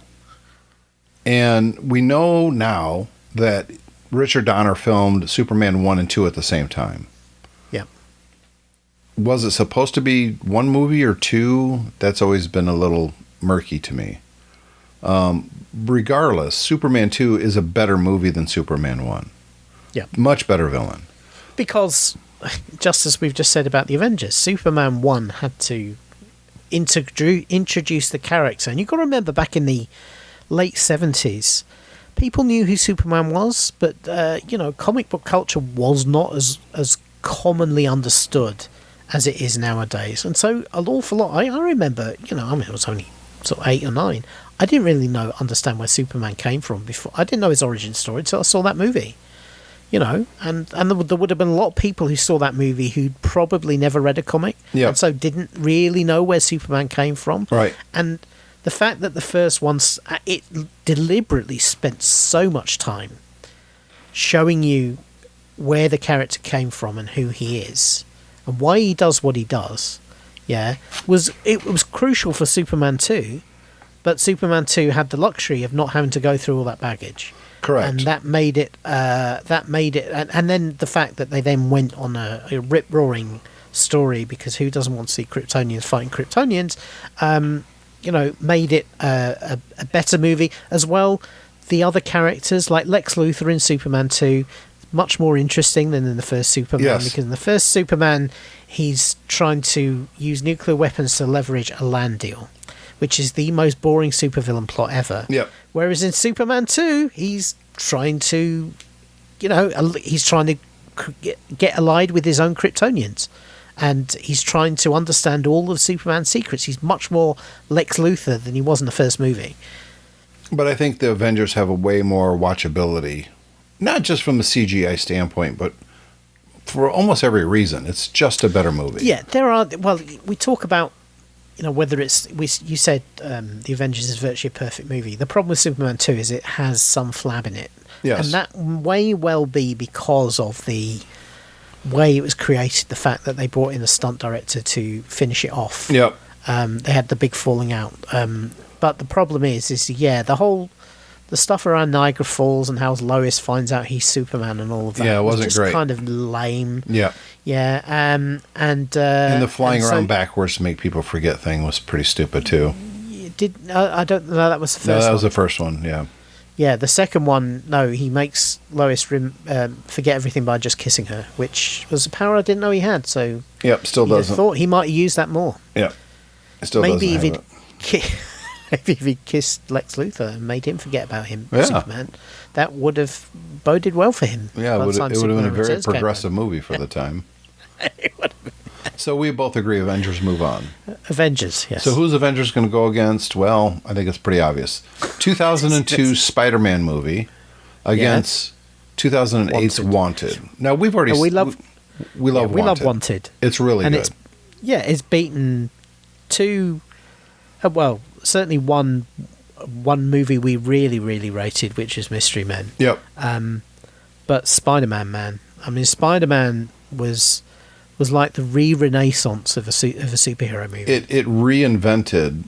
Speaker 2: And we know now that Richard Donner filmed Superman 1 and 2 at the same time.
Speaker 3: Yep.
Speaker 2: Was it supposed to be one movie or two? That's always been a little murky to me. Regardless, Superman 2 is a better movie than Superman 1.
Speaker 3: Yeah.
Speaker 2: Much better villain.
Speaker 3: Because, just as we've just said about the Avengers, Superman 1 had to introduce the character, and you've got to remember back in the late 70s people knew who Superman was, but comic book culture was not as commonly understood as it is nowadays, and so an awful lot. I remember, I was only sort of 8 or 9. I didn't really understand where Superman came from before. I didn't know his origin story until I saw that movie. And there would have been a lot of people who saw that movie who'd probably never read a comic, and so didn't really know where Superman came from.
Speaker 2: Right.
Speaker 3: And the fact that the first one, it deliberately spent so much time showing you where the character came from and who he is and why he does what he does, was crucial for Superman 2, but Superman 2 had the luxury of not having to go through all that baggage.
Speaker 2: Correct.
Speaker 3: And that made it, and then the fact that they then went on a rip-roaring story, because who doesn't want to see Kryptonians fighting Kryptonians, made it a better movie as well. The other characters, like Lex Luthor in Superman 2, much more interesting than in the first Superman, because in the first Superman, he's trying to use nuclear weapons to leverage a land deal, which is the most boring supervillain plot ever.
Speaker 2: Yep.
Speaker 3: Whereas in Superman 2, he's trying to, get allied with his own Kryptonians. And he's trying to understand all of Superman's secrets. He's much more Lex Luthor than he was in the first movie.
Speaker 2: But I think the Avengers have a way more watchability, not just from the CGI standpoint, but for almost every reason. It's just a better movie.
Speaker 3: Yeah, there are. Well, we talk about, whether it's. You said the Avengers is virtually a perfect movie. The problem with Superman 2 is it has some flab in it.
Speaker 2: Yes.
Speaker 3: And that may well be because of the way it was created, the fact that they brought in a stunt director to finish it off.
Speaker 2: Yep.
Speaker 3: They had the big falling out. But the problem is the stuff around Niagara Falls and how Lois finds out he's Superman and all of that.
Speaker 2: Yeah, it wasn't
Speaker 3: just
Speaker 2: great.
Speaker 3: Kind of lame.
Speaker 2: Yeah.
Speaker 3: Yeah. And
Speaker 2: the flying around backwards to make people forget thing was pretty stupid too.
Speaker 3: I don't know. That was the first one.
Speaker 2: No, that was the first one. Yeah.
Speaker 3: Yeah, the second one, no, he makes Lois forget everything by just kissing her, which was a power I didn't know he had. So
Speaker 2: yep, still doesn't.
Speaker 3: Thought he might use that more.
Speaker 2: Yeah. Still
Speaker 3: maybe
Speaker 2: doesn't
Speaker 3: if maybe if he kissed Lex Luthor and made him forget about him,
Speaker 2: Yeah.
Speaker 3: Superman, that would have boded well for him.
Speaker 2: Yeah, it would have been a
Speaker 3: Superman
Speaker 2: very
Speaker 3: Returns came
Speaker 2: progressive movie for the time.
Speaker 3: It would have been.
Speaker 2: So we both agree Avengers move on.
Speaker 3: Avengers, yes.
Speaker 2: So who's Avengers going to go against? Well, I think it's pretty obvious. 2002 Spider-Man movie against 2008's Wanted. Now, we've already...
Speaker 3: we love
Speaker 2: Wanted. It's really good.
Speaker 3: It's beaten two... well, certainly one movie we really, really rated, which is Mystery Men.
Speaker 2: Yep.
Speaker 3: But Spider-Man, man. I mean, Spider-Man was like the renaissance of a superhero movie.
Speaker 2: It reinvented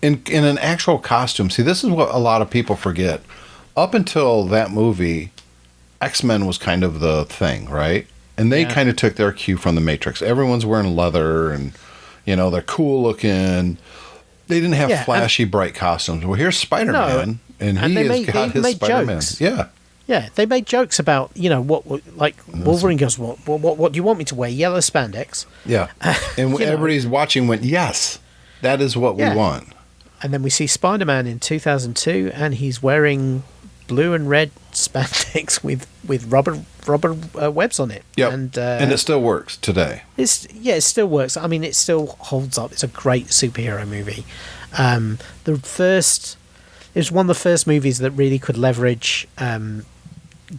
Speaker 2: in an actual costume. See, this is what a lot of people forget. Up until that movie, X-Men was kind of the thing, right? And they kind of took their cue from the Matrix. Everyone's wearing leather and, they're cool looking. They didn't have flashy, bright costumes. Well, here's Spider-Man, and he has got his Spider-Man.
Speaker 3: Jokes.
Speaker 2: Yeah.
Speaker 3: Yeah, they made jokes about, what Wolverine goes, what do you want me to wear? Yellow spandex.
Speaker 2: Yeah. And everybody's watching went, yes, that is what we want.
Speaker 3: And then we see Spider-Man in 2002, and he's wearing blue and red spandex with rubber webs on it.
Speaker 2: Yep.
Speaker 3: And
Speaker 2: it still works today.
Speaker 3: It still works. I mean, it still holds up. It's a great superhero movie. It was one of the first movies that really could leverage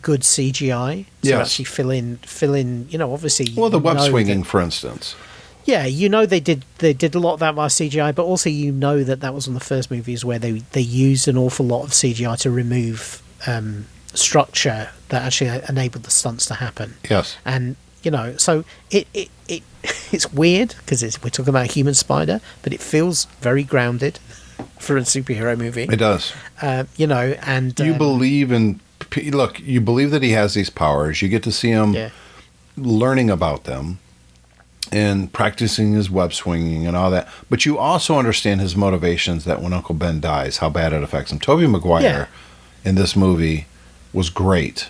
Speaker 3: good CGI to actually fill in. Obviously.
Speaker 2: Well, the web swinging, for instance.
Speaker 3: Yeah, they did a lot of that by CGI, but also that was one of the first movies where they used an awful lot of CGI to remove structure that actually enabled the stunts to happen.
Speaker 2: Yes,
Speaker 3: and so it's weird because we're talking about a human spider, but it feels very grounded for a superhero movie.
Speaker 2: It does.
Speaker 3: And
Speaker 2: you believe in. Look, you believe that he has these powers. You get to see him learning about them and practicing his web swinging and all that. But you also understand his motivations, that when Uncle Ben dies, how bad it affects him. Tobey Maguire in this movie was great.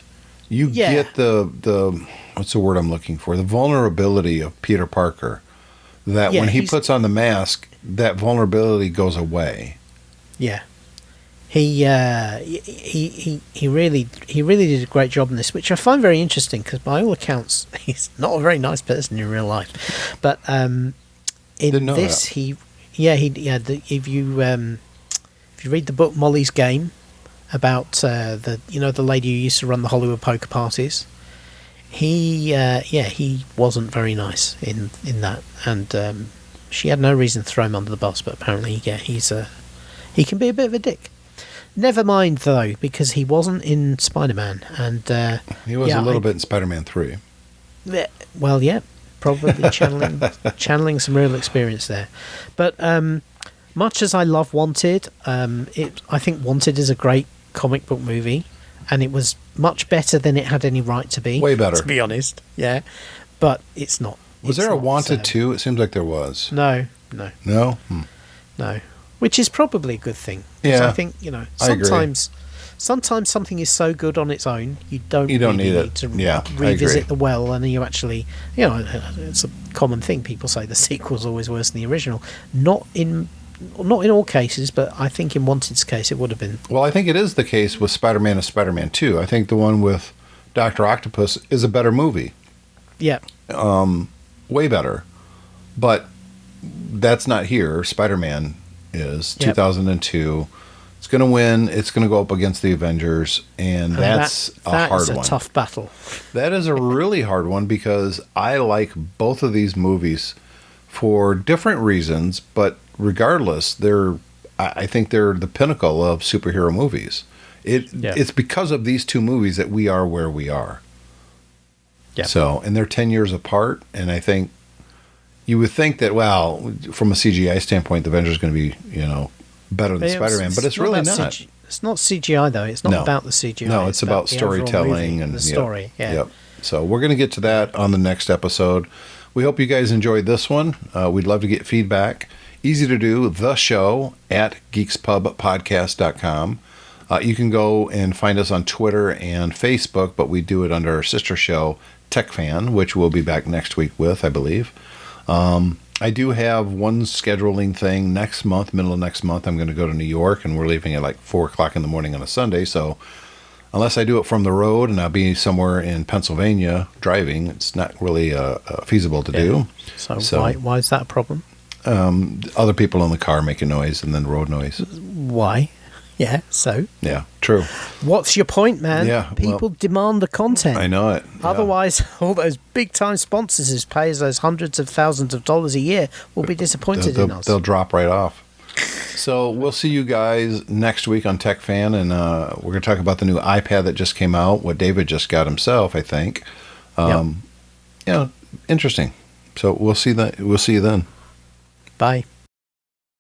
Speaker 2: You get the what's the word I'm looking for? The vulnerability of Peter Parker. That when he puts on the mask, that vulnerability goes away. Yeah.
Speaker 3: He really did a great job in this, which I find very interesting because by all accounts he's not a very nice person in real life, but in this if you read the book Molly's Game about the lady who used to run the Hollywood poker parties, he wasn't very nice in that, and she had no reason to throw him under the bus, but apparently he can be a bit of a dick. Never mind, though, because he wasn't in Spider-Man. And
Speaker 2: he was a little bit in Spider-Man 3.
Speaker 3: Well, yeah, probably channeling some real experience there. But much as I love Wanted, I think Wanted is a great comic book movie, and it was much better than it had any right to be.
Speaker 2: Way better.
Speaker 3: To be honest, yeah. But it's not.
Speaker 2: Was there a Wanted 2? It seems like there was.
Speaker 3: No.
Speaker 2: No?
Speaker 3: No. Which is probably a good thing.
Speaker 2: Yeah,
Speaker 3: I think sometimes something is so good on its own you don't need to revisit the well, and you actually it's a common thing. People say the sequel's always worse than the original. Not in all cases, but I think in Wanted's case it would have been.
Speaker 2: Well, I think it is the case with Spider-Man and Spider-Man 2. I think the one with Dr. Octopus is a better movie.
Speaker 3: Yeah.
Speaker 2: Way better. But that's not here. Spider-Man is 2002. It's going to win. It's going to go up against the Avengers, and that's a hard one.
Speaker 3: That is a tough battle.
Speaker 2: That is a really hard one because I like both of these movies for different reasons, but regardless, I think they're the pinnacle of superhero movies. It's because of these two movies that we are where we are. Yeah. So, and they're 10 years apart, and I think you would think that, well, from a CGI standpoint, the Avengers is going to be, better than Spider-Man, but it's really not.
Speaker 3: It's not CGI, though. It's not about the CGI.
Speaker 2: No, it's about storytelling and
Speaker 3: the story.
Speaker 2: Yep. So we're going to get to that on the next episode. We hope you guys enjoyed this one. We'd love to get feedback. Easy to do, the show at GeeksPubPodcast.com. You can go and find us on Twitter and Facebook, but we do it under our sister show, Tech Fan, which we'll be back next week with, I believe. And I do have one scheduling thing next month, middle of next month. I'm going to go to New York, and we're leaving at like 4 o'clock in the morning on a Sunday. So unless I do it from the road and I'll be somewhere in Pennsylvania driving, it's not really feasible to do.
Speaker 3: So why is that a problem?
Speaker 2: Other people in the car making noise and then road noise.
Speaker 3: Why? Yeah, so?
Speaker 2: Yeah, true.
Speaker 3: What's your point, man?
Speaker 2: Yeah,
Speaker 3: People demand the content.
Speaker 2: I know it. Yeah.
Speaker 3: Otherwise, all those big-time sponsors who pay us those hundreds of thousands of dollars a year will be disappointed in us.
Speaker 2: They'll drop right off. So we'll see you guys next week on Tech Fan, and we're going to talk about the new iPad that just came out, what David just got himself, I think. Yeah, interesting. So we'll see you then.
Speaker 3: Bye.